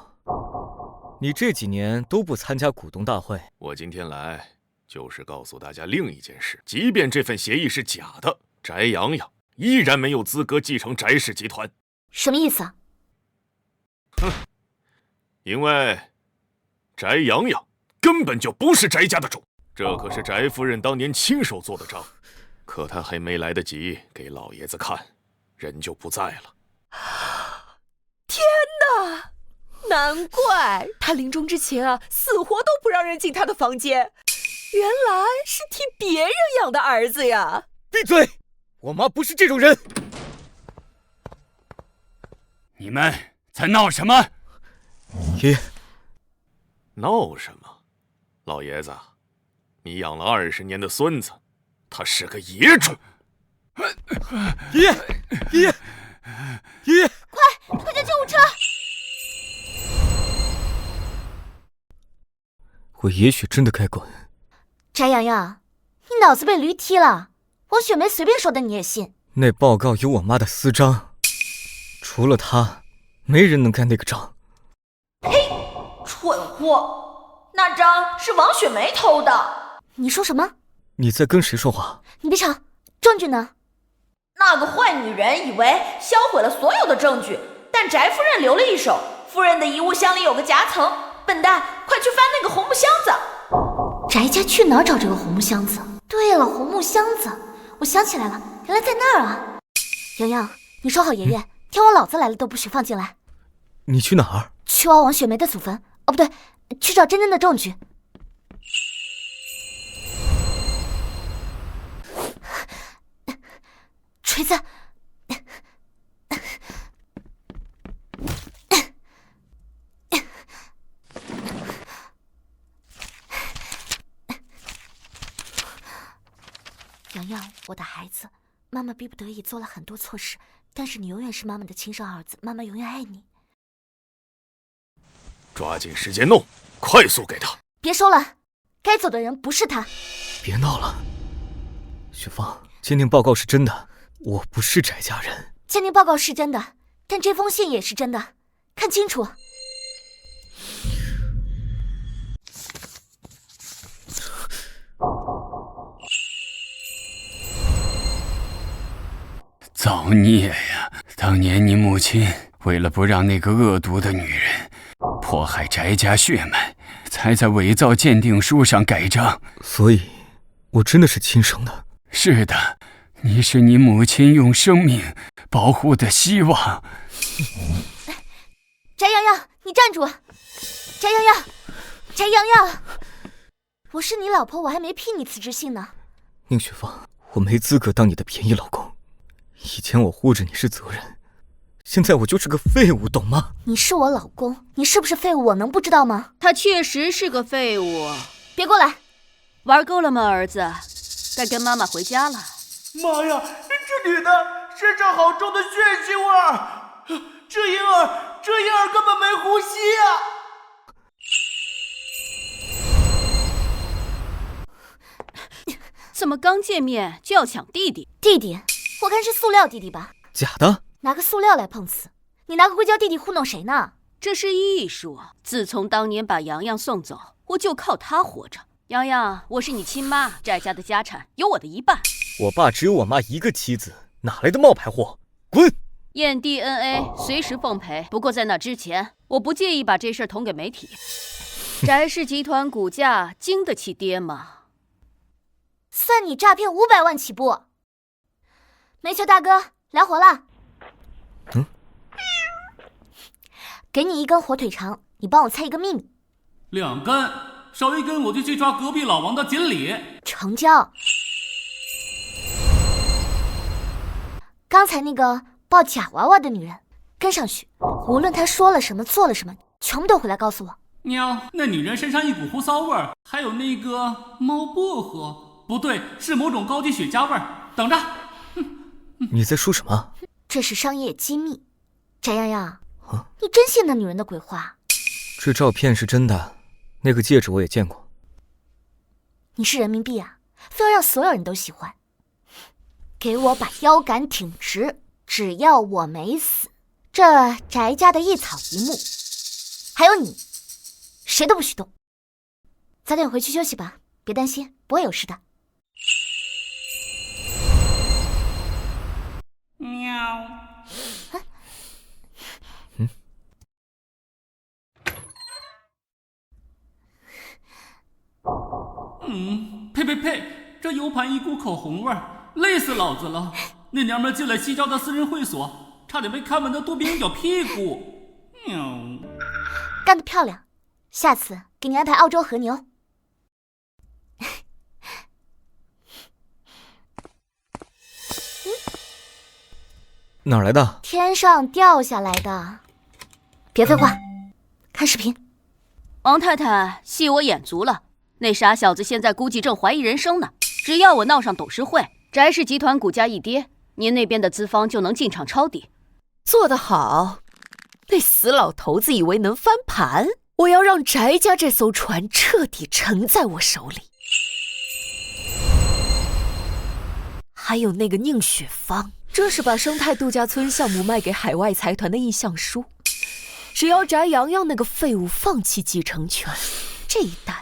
你这几年都不参加股东大会。我今天来就是告诉大家另一件事，即便这份协议是假的，翟洋洋依然没有资格继承翟氏集团。什么意思啊？哼，因为翟洋洋根本就不是翟家的种，这可是翟夫人当年亲手做的账，可她还没来得及给老爷子看，人就不在了。天哪！难怪他临终之前啊，死活都不让人进他的房间，原来是替别人养的儿子呀！闭嘴！我妈不是这种人。你们在闹什么？爷爷，闹什么？老爷子，你养了20年的孙子，他是个野种。爷爷，爷爷，爷爷，快叫救护车！我也许真的该滚。翟洋洋，你脑子被驴踢了？王雪梅随便说的你也信？那报告有我妈的私章，除了她，没人能盖那个章。呸！蠢货，那章是王雪梅偷的。你说什么？你在跟谁说话？你别吵，证据呢？那个坏女人以为销毁了所有的证据，但翟夫人留了一手。夫人的遗物箱里有个夹层，笨蛋，快去翻那个红木箱子。翟家去哪儿找这个红木箱子？对了，红木箱子，我想起来了，原来在那儿啊。洋洋，你说好爷爷，听我老子来了都不许放进来。你去哪儿？去挖王雪梅的祖坟。哦，不对，去找真正的证据。锤子。洋洋，我的孩子，妈妈逼不得已做了很多错事，但是你永远是妈妈的亲生儿子，妈妈永远爱你。抓紧时间弄，快速给他。别说了，该走的人不是他。别闹了，雪芳，鉴定报告是真的，我不是翟家人。鉴定报告是真的，但这封信也是真的，看清楚。造孽呀！当年你母亲为了不让那个恶毒的女人迫害翟家血脉，才在伪造鉴定书上盖章。所以，我真的是亲生的。是的，你是你母亲用生命保护的希望。翟洋洋，你站住！翟洋洋，翟洋洋，我是你老婆，我还没批你辞职信呢。宁雪芳，我没资格当你的便宜老公。以前我护着你是责任，现在我就是个废物，懂吗？你是我老公，你是不是废物，我能不知道吗？他确实是个废物。别过来！玩够了吗，儿子？该跟妈妈回家了。妈呀，这女的身上好重的血腥味儿！这婴儿根本没呼吸啊！怎么刚见面就要抢弟弟？弟弟？我看是塑料弟弟吧？假的？拿个塑料来碰瓷？你拿个硅胶弟弟糊弄谁呢？这是艺术。自从当年把洋洋送走，我就靠他活着。洋洋，我是你亲妈，翟家的家产有我的一半。我爸只有我妈一个妻子，哪来的冒牌货？滚！验 DNA 随时奉陪，不过在那之前，我不介意把这事儿捅给媒体。翟氏集团股价经得起跌吗？算你诈骗500万起步。煤球大哥，来活了。给你1根火腿肠，你帮我猜一个秘密。2根，少1根我就去抓隔壁老王的锦鲤。成交。刚才那个抱假娃娃的女人，跟上去，无论她说了什么做了什么，全部都回来告诉我。喵，那女人身上一股胡骚味儿，还有那个猫薄荷，不对，是某种高级雪茄味儿。等着。你在说什么？这是商业机密。翟洋洋，你真信那女人的鬼话？这照片是真的，那个戒指我也见过。你是人民币啊，非要让所有人都喜欢。给我把腰杆挺直，只要我没死，这翟家的一草一木，还有你，谁都不许动。早点回去休息吧，别担心，不会有事的。喵。呸！这 U 盘一股口红味儿，累死老子了！那娘们进了西郊的私人会所，差点被看门的杜宾咬屁股。喵！干得漂亮，下次给你安排澳洲和牛。哪儿来的？天上掉下来的。别废话，看视频。王太太戏我演足了，那傻小子现在估计正怀疑人生呢。只要我闹上董事会，翟氏集团股价一跌，您那边的资方就能进场抄底。做得好，那死老头子以为能翻盘？我要让翟家这艘船彻底沉在我手里。还有那个宁雪芳，这是把生态度假村项目卖给海外财团的意向书。只要翟洋洋那个废物放弃继承权，这一单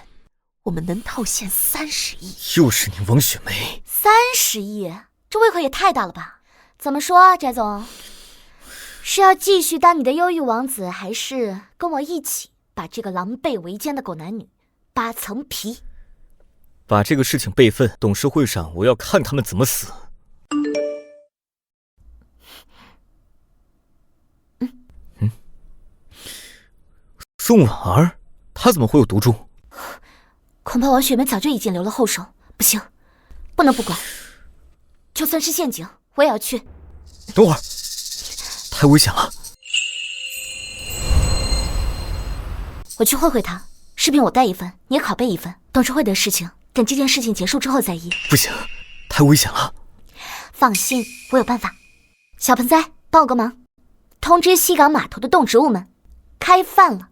我们能套现30亿。又是你王雪梅！30亿，这胃口也太大了吧？怎么说，翟总？是要继续当你的忧郁王子，还是跟我一起把这个狼狈为奸的狗男女扒层皮？把这个事情备份，董事会上我要看他们怎么死。宋婉儿，她怎么会有毒株？恐怕王雪梅早就已经留了后手。不行，不能不管。就算是陷阱，我也要去。等会儿，太危险了。我去会会他，视频我带一份，你也拷贝一份。董事会的事情，等这件事情结束之后再议。不行，太危险了。放心，我有办法。小盆栽，帮我个忙，通知西港码头的动植物们，开饭了。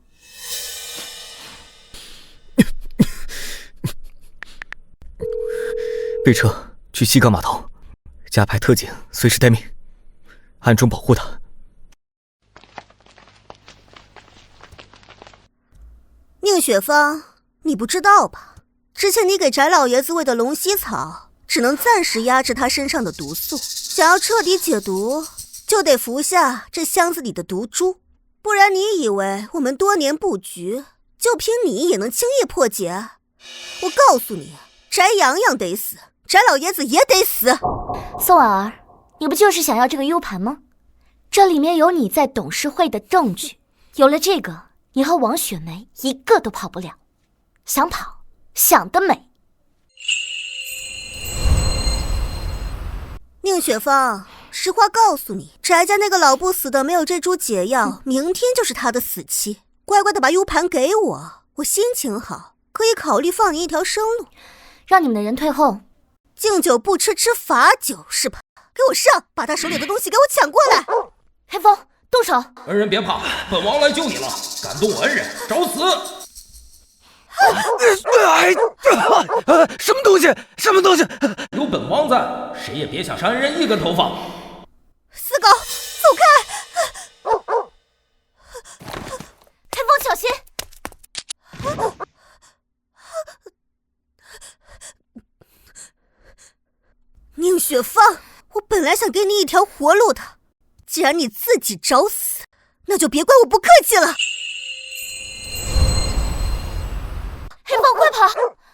备车去西港码头，加派特警随时待命，暗中保护他。宁雪芳，你不知道吧？之前你给翟老爷子喂的龙息草，只能暂时压制他身上的毒素，想要彻底解毒，就得服下这箱子里的毒株。不然你以为我们多年布局，就凭你也能轻易破解？我告诉你，翟洋洋得死，翟老爷子也得死。宋婉儿，你不就是想要这个 U 盘吗？这里面有你在董事会的证据，有了这个，你和王雪梅一个都跑不了。想跑，想得美。宁雪芳，实话告诉你，翟家那个老不死的没有这株解药，明天就是他的死期。乖乖的把 U 盘给我，我心情好，可以考虑放你一条生路。让你们的人退后。敬酒不吃吃罚酒是吧？给我上，把他手里的东西给我抢过来。黑风，动手！恩人别怕，本王来救你了。敢动我恩人，找死！什么东西？什么东西？有本王在，谁也别想伤恩人一根头发。死狗，走开！黑风，小心！宁雪芳，我本来想给你一条活路的，既然你自己找死，那就别怪我不客气了。黑凤，快跑！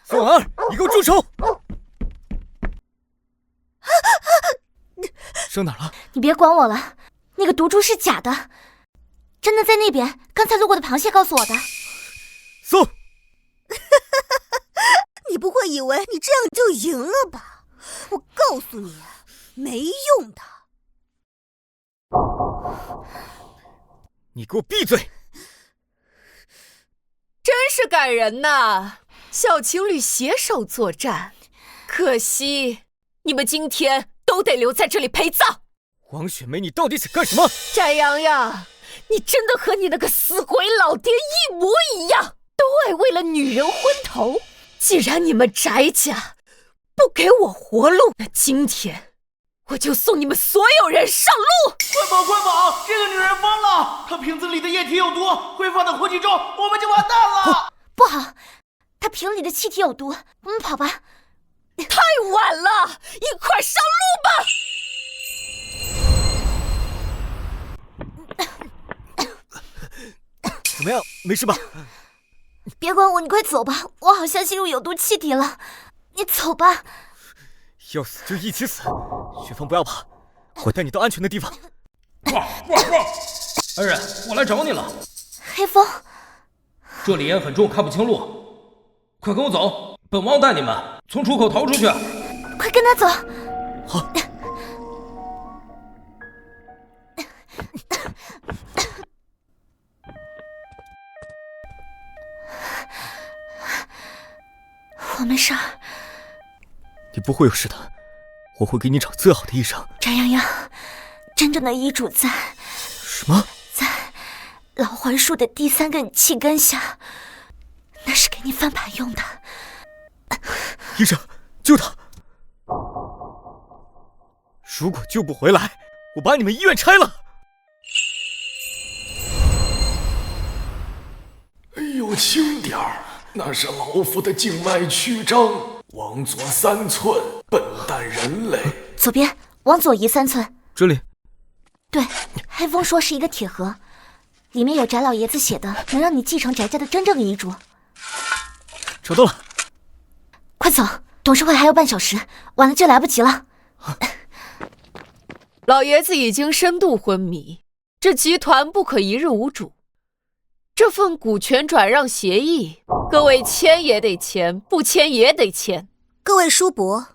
宋婉儿，你给我住手！伤哪了？你别管我了，那个毒株是假的，真的在那边。刚才路过的螃蟹告诉我的。宋，你不会以为你这样就赢了吧？我告诉你，没用的。你给我闭嘴！真是感人呐，小情侣携手作战，可惜你们今天都得留在这里陪葬。王雪梅，你到底想干什么？翟洋洋，你真的和你那个死鬼老爹一模一样，都爱为了女人昏头。既然你们翟家不给我活路，那今天我就送你们所有人上路！快跑快跑！这个女人疯了，她瓶子里的液体有毒，挥发的空气中我们就完蛋了！不好，她瓶里的气体有毒，我们跑吧。太晚了，一块上路吧！怎么样？没事吧？别管我，你快走吧，我好像吸入有毒气体了。你走吧。要死就一起死，雪芳不要怕，我带你到安全的地方。恩人，我来找你了。黑风，这里烟很重，看不清路，快跟我走，本王带你们从出口逃出去。快跟他走。好。我没事儿。你不会有事的，我会给你找最好的医生。翟洋洋，真正的医主在。什么？在老槐树的第3根气根下，那是给你翻盘用的。医生，救他！如果救不回来，我把你们医院拆了！哎呦，轻点儿，那是老夫的静脉曲张。往左3寸，笨蛋人类。左边，往左移3寸。这里。对，黑风说是一个铁盒，里面有翟老爷子写的能让你继承翟家的真正的遗嘱。找到了。快走，董事会还有半小时，晚了就来不及了。老爷子已经深度昏迷，这集团不可一日无主。这份股权转让协议，各位签也得签，不签也得签。各位叔伯，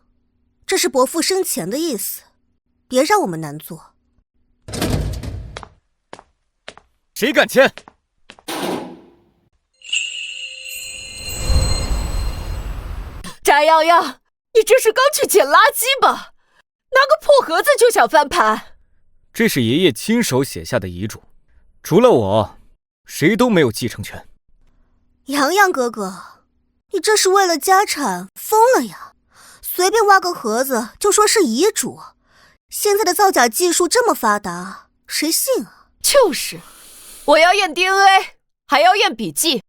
这是伯父生前的意思，别让我们难做。谁敢签？翟洋洋，你这是刚去捡垃圾吧？拿个破盒子就想翻盘？这是爷爷亲手写下的遗嘱，除了我，谁都没有继承权。洋洋哥哥，你这是为了家产疯了呀？随便挖个盒子就说是遗嘱，现在的造假技术这么发达，谁信啊？就是，我要验 DNA， 还要验笔记。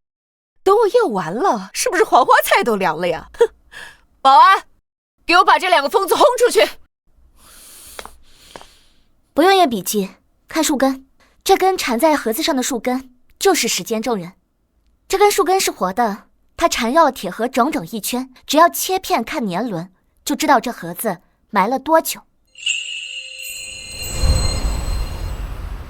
等我验完了，是不是黄花菜都凉了呀？哼！保安，给我把这2个疯子轰出去！不用验笔记，看树根，这根缠在盒子上的树根就是时间证人。这根树根是活的，它缠绕了铁盒整整1圈，只要切片看年轮，就知道这盒子埋了多久。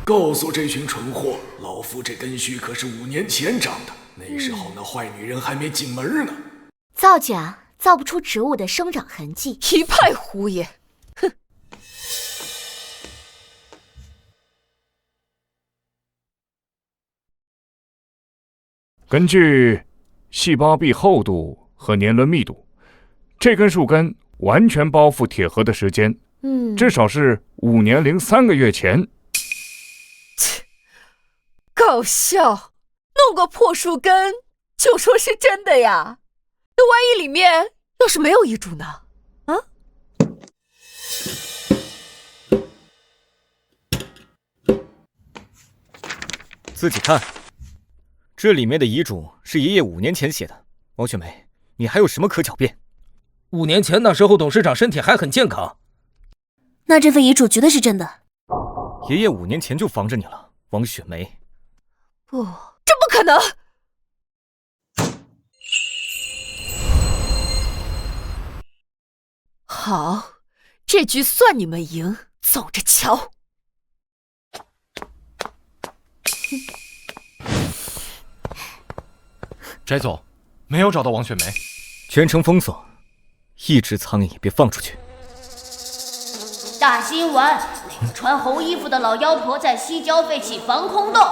告诉这群蠢货，老夫这根须可是5年前长的，那时候那坏女人还没进门呢。造假造不出植物的生长痕迹，一派胡言！哼！根据细胞壁厚度和年轮密度，这根树根完全包覆铁盒的时间，至少是5年零3个月前。搞笑，弄个破树根就说是真的呀？那万一里面要是没有遗嘱呢？啊？自己看，这里面的遗嘱是爷爷5年前写的。王雪梅，你还有什么可狡辩？5年前那时候董事长身体还很健康。那这份遗嘱绝对是真的。爷爷5年前就防着你了，王雪梅。不，这不可能！好，这局算你们赢，走着瞧。翟总，没有找到王雪梅，全城封锁，一只苍蝇也别放出去。大新闻，那个穿红衣服的老妖婆在西郊废弃防空洞，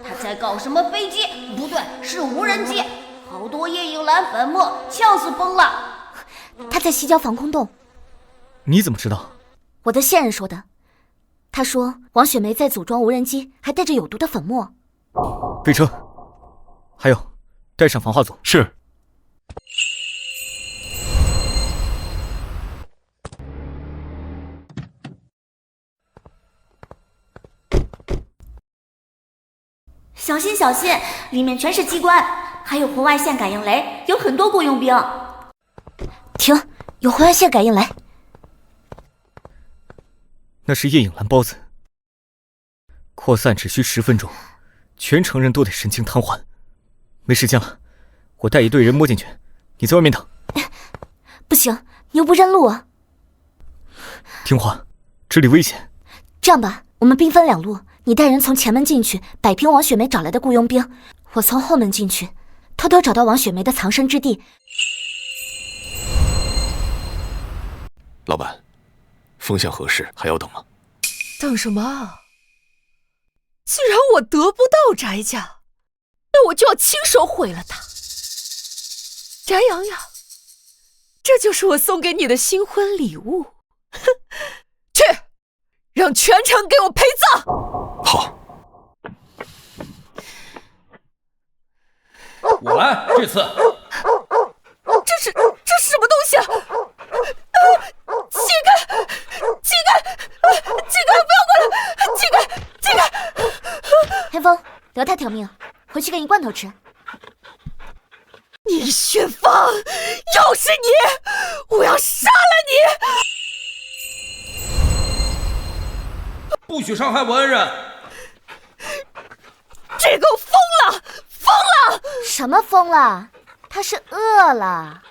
她在搞什么飞机？不对，是无人机，好多夜影蓝粉末，呛死崩了。她在西郊防空洞。你怎么知道？我的线人说的。他说王雪梅在组装无人机，还带着有毒的粉末。备车，还有，带上防化组。是。小心小心，里面全是机关，还有红外线感应雷，有很多雇佣兵。停，有红外线感应雷。那是夜影蓝孢子，扩散只需10分钟，全城人都得神经瘫痪。没时间了，我带一队人摸进去，你在外面等。不行，你又不认路啊。听话，这里危险。这样吧，我们兵分2路，你带人从前门进去，摆平王雪梅找来的雇佣兵，我从后门进去，偷偷找到王雪梅的藏身之地。老板，风向合适，还要等吗？等什么？既然我得不到翟家，那我就要亲手毁了他。翟洋洋，这就是我送给你的新婚礼物。哼，去，让全城给我陪葬。好。我来，这次。这是什么东西啊？乞丐！乞丐！乞丐，不要过来！乞丐！乞丐！黑风，留他条命，回去给你罐头吃。你薛芳，要是你，我要杀了你！不许伤害我恩人！这个疯了！疯了！什么疯了？他是饿了。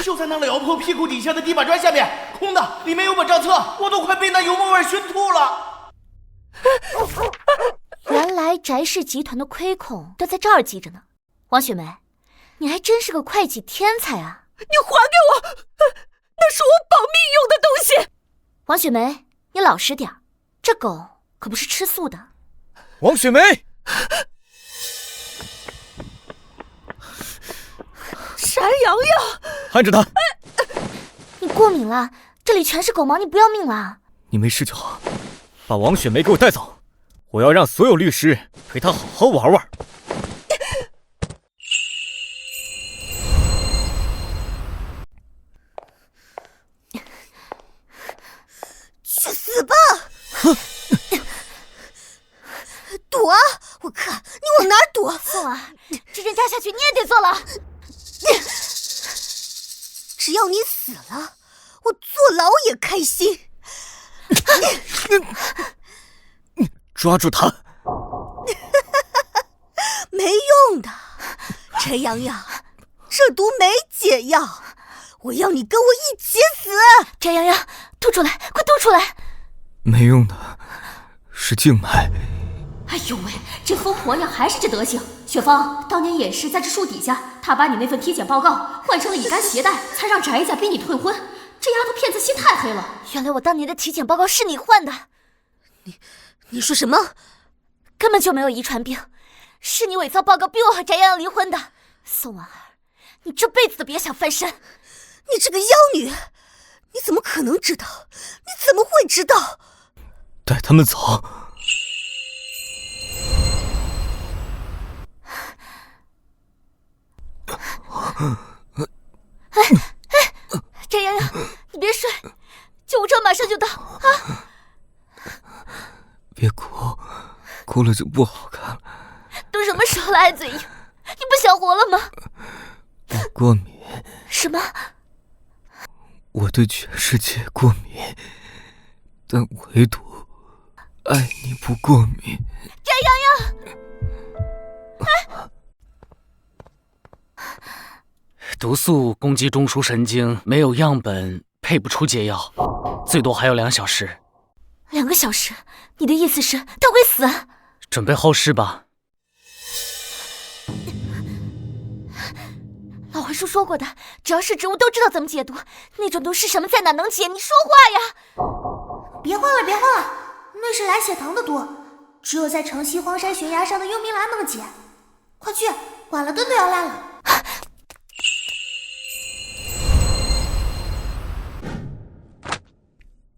就在那老妖婆屁股底下的地板砖下面，空的，里面有本账册，我都快被那油墨味熏吐了。翟氏集团的亏空都在这儿记着呢。王雪梅，你还真是个会计天才啊！你还给我，那是我保命用的东西。王雪梅，你老实点，这狗可不是吃素的。王雪梅，翟洋洋，看着他。你过敏了，这里全是狗毛，你不要命了？你没事就好，把王雪梅给我带走，我要让所有律师陪她好好玩玩。去死吧！躲啊！我看你往哪儿躲？凤儿，这针扎下去你也得坐牢。只要你死了，我坐牢也开心。抓住他！没用的，陈洋洋，这毒没解药，我要你跟我一起死！翟洋洋，吐出来，快吐出来！没用的，是静脉。哎呦喂，这疯婆娘还是这德行！雪芳当年也是在这树底下，她把你那份体检报告换成了乙肝携带，才让翟家逼你退婚。这丫头片子心太黑了！原来我当年的体检报告是你换的。你说什么？根本就没有遗传病，是你伪造报告逼我和翟洋洋离婚的。宋婉儿，你这辈子都别想翻身！你这个妖女，你怎么可能知道？你怎么会知道？带他们走。翟洋洋，你别睡，救护车马上就到啊！别哭，哭了就不好看了。都什么时候了，爱嘴硬，你不想活了吗？我过敏。什么？我对全世界过敏，但唯独爱你不过敏。翟洋洋，毒素攻击中枢神经，没有样本配不出解药，最多还有2小时。2个小时？你的意思是他会死？准备后事吧。老槐树说过的，只要是植物都知道怎么解毒，那种毒是什么，在哪能解？你说话呀！别慌了，别慌了，那是来血藤的毒，只有在城西荒山悬崖上的幽冥兰能解。快去，晚了灯都要烂了。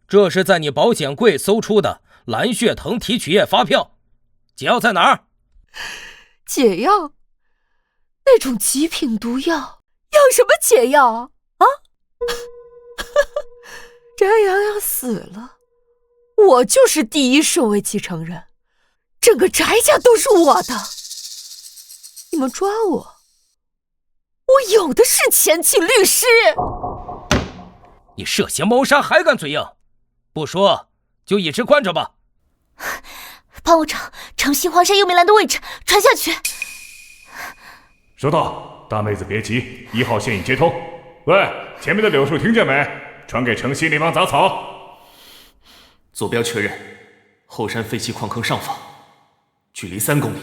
这是在你保险柜搜出的蓝血藤提取液发票，解药在哪儿？解药？那种极品毒药要什么解药啊？翟洋洋死了，我就是第1顺位继承人，整个翟家都是我的。你们抓我，我有的是钱请律师。你涉嫌谋杀还敢嘴硬？不说就一直关着吧。帮我找城西荒山幽冥兰的位置，传下去。收到，大妹子别急，1号线已接通。喂，前面的柳树听见没？传给城西那帮杂草。坐标确认，后山废弃矿坑上方，距离3公里，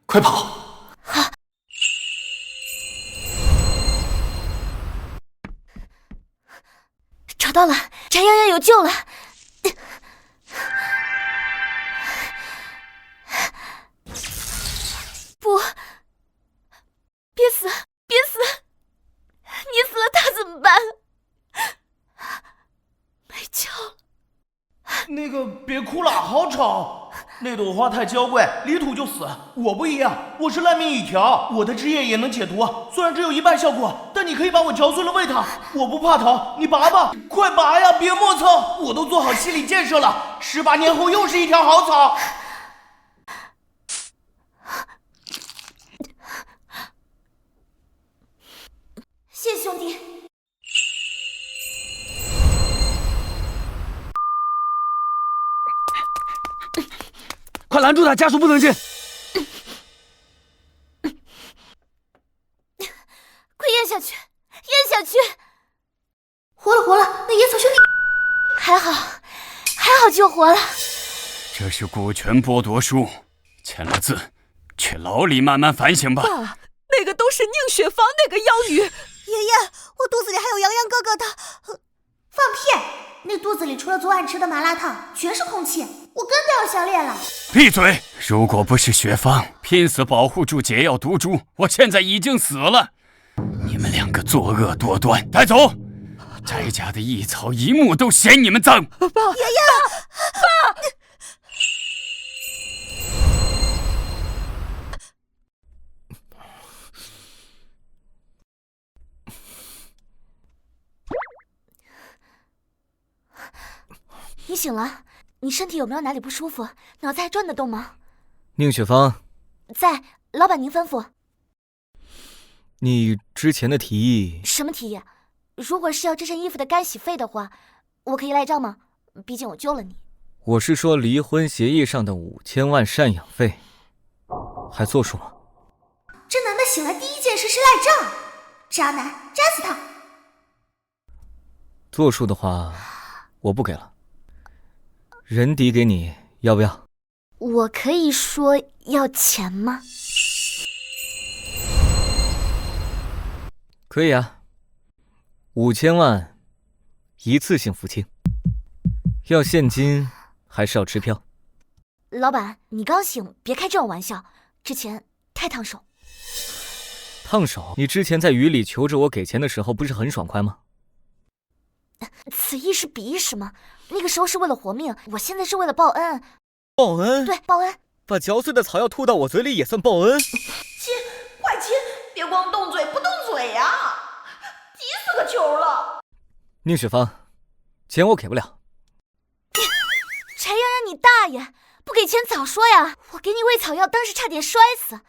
快跑！好。找到了，翟洋洋有救了。不，别死，别死！你死了，他怎么办？没救了。那个，别哭了，好吵。那朵花太娇贵，离土就死。我不一样，我是烂命一条，我的汁液也能解毒，虽然只有1半效果，但你可以把我嚼碎了喂它。我不怕疼，你拔吧，快拔呀，别磨蹭。我都做好心理建设了，18年后又是一条好草。谢谢兄弟。快拦住他，家属不能进！快咽下去，咽下去！活了活了，那野草兄弟还好救活了。这是股权剥夺书，签了字，去牢里慢慢反省吧。爸，那个都是宁雪芳那个妖女。爷爷，我肚子里还有洋洋哥哥的。放屁！那肚子里除了昨晚吃的麻辣烫，全是空气。我跟都要消裂了。闭嘴！如果不是雪芳拼死保护住解药毒株，我现在已经死了。你们两个作恶多端，带走！翟家的一草一木都嫌你们脏。爸，爷爷，爸。你醒了？你身体有没有哪里不舒服？脑子还转得动吗？宁雪芳，在，老板您吩咐。你之前的提议？什么提议？如果是要这身衣服的干洗费的话，我可以赖账吗？毕竟我救了你。我是说离婚协议上的5000万赡养费，还作数吗？这男的醒来第一件事是赖账，渣男，扎死他！作数的话，我不给了。人抵给你，要不要？我可以说要钱吗？可以啊，5000万，一次性付清。要现金还是要支票？老板，你刚醒，别开这种玩笑，之前太烫手。烫手？你之前在雨里求着我给钱的时候，不是很爽快吗？此一时彼一时嘛，那个时候是为了活命，我现在是为了报恩。报恩？对，报恩。把嚼碎的草药吐到我嘴里也算报恩？亲，快亲，别光动嘴不动嘴呀，急死个球了。宁雪芳，钱我给不了。翟洋洋，你大爷！不给钱早说呀！我给你喂草药，当时差点摔死。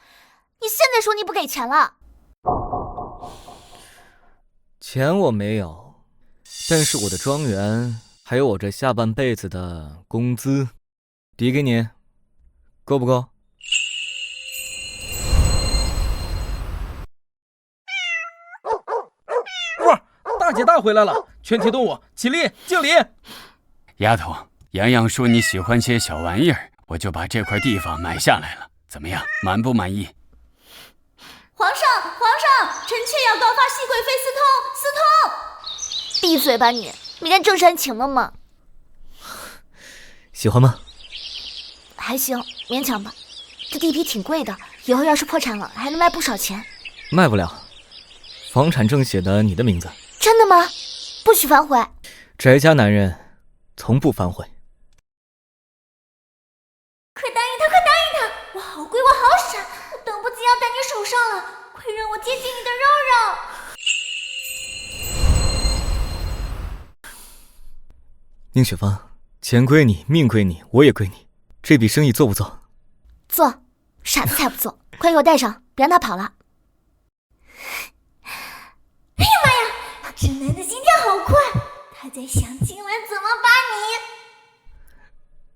你现在说你不给钱了？钱我没有，但是我的庄园还有我这下半辈子的工资，抵给你，够不够？哇，大姐大回来了！全体动物起立敬礼。丫头，洋洋说你喜欢些小玩意儿，我就把这块地方买下来了，怎么样，满不满意？皇上，臣妾要告发熹贵妃私通！闭嘴吧你！没点正煽情了吗？喜欢吗？还行，勉强吧。这地皮挺贵的，以后要是破产了，还能卖不少钱。卖不了，房产证写的你的名字。真的吗？不许反悔。翟家男人从不反悔。快答应他，快答应他！我好贵，我好傻，我等不及要戴你手上了，快让我接近你的肉肉！宁雪芳，钱归你，命归你，我也归你，这笔生意做不做？做，傻子才不做！快给我带上，别让他跑了。哎呀妈呀，这男的心跳好快，他在想今晚怎么把你……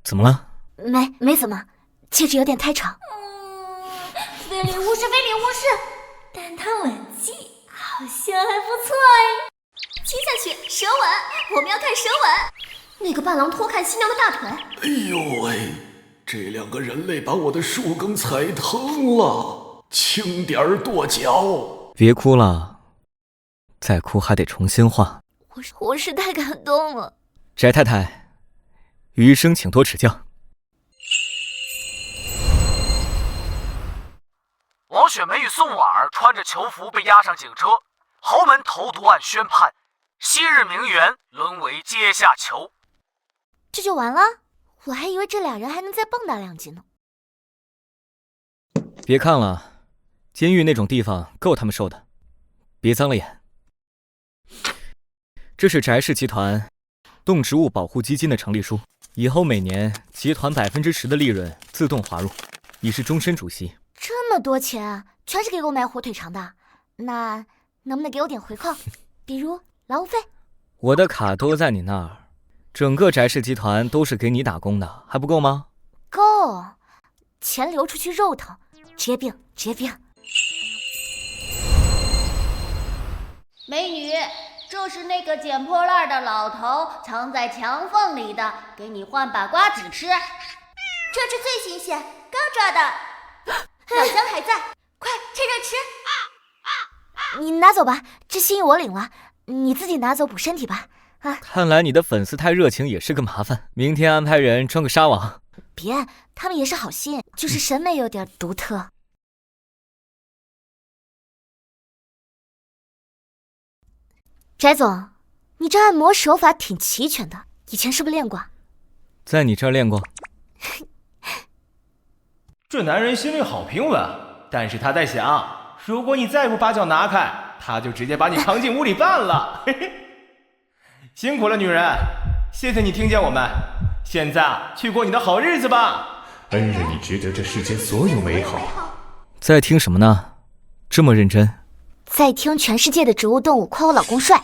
怎么了？没怎么，戒指有点太长。非礼勿视，非礼勿视，但他吻技好像还不错哎。亲下去，舌吻，我们要看舌吻。那个伴郎偷看新娘的大腿。哎呦喂，这两个人类把我的树根踩疼了，轻点儿跺脚。别哭了，再哭还得重新画。我是太感动了。翟太太，余生请多指教。王雪梅与宋婉儿穿着囚服被押上警车，豪门投毒案宣判，昔日名媛沦为阶下囚。这就完了？我还以为这俩人还能再蹦跶2集呢。别看了，监狱那种地方够他们受的，别脏了眼。这是翟氏集团动植物保护基金的成立书，以后每年集团10%的利润自动划入，你是终身主席。这么多钱，全是给我买火腿肠的，那能不能给我点回扣？比如劳务费？我的卡都在你那儿，整个翟氏集团都是给你打工的，还不够吗？够，钱流出去肉疼，职业病，职业病。美女，这是那个捡破烂的老头藏在墙缝里的，给你换把瓜子吃。这只最新鲜，刚抓的，老姜还在，快趁热吃。你拿走吧，这心意我领了，你自己拿走补身体吧。啊，看来你的粉丝太热情也是个麻烦，明天安排人装个纱网。别，他们也是好心，就是审美有点独特。翟总，你这按摩手法挺齐全的，以前是不是练过？在你这儿练过。这男人心里好平稳，但是他在想，如果你再不把脚拿开，他就直接把你扛进屋里办了。辛苦了，女人，谢谢你听见我们。现在去过你的好日子吧。恩人，你值得这世间所有美好。在听什么呢？这么认真？在听全世界的植物动物夸我老公帅。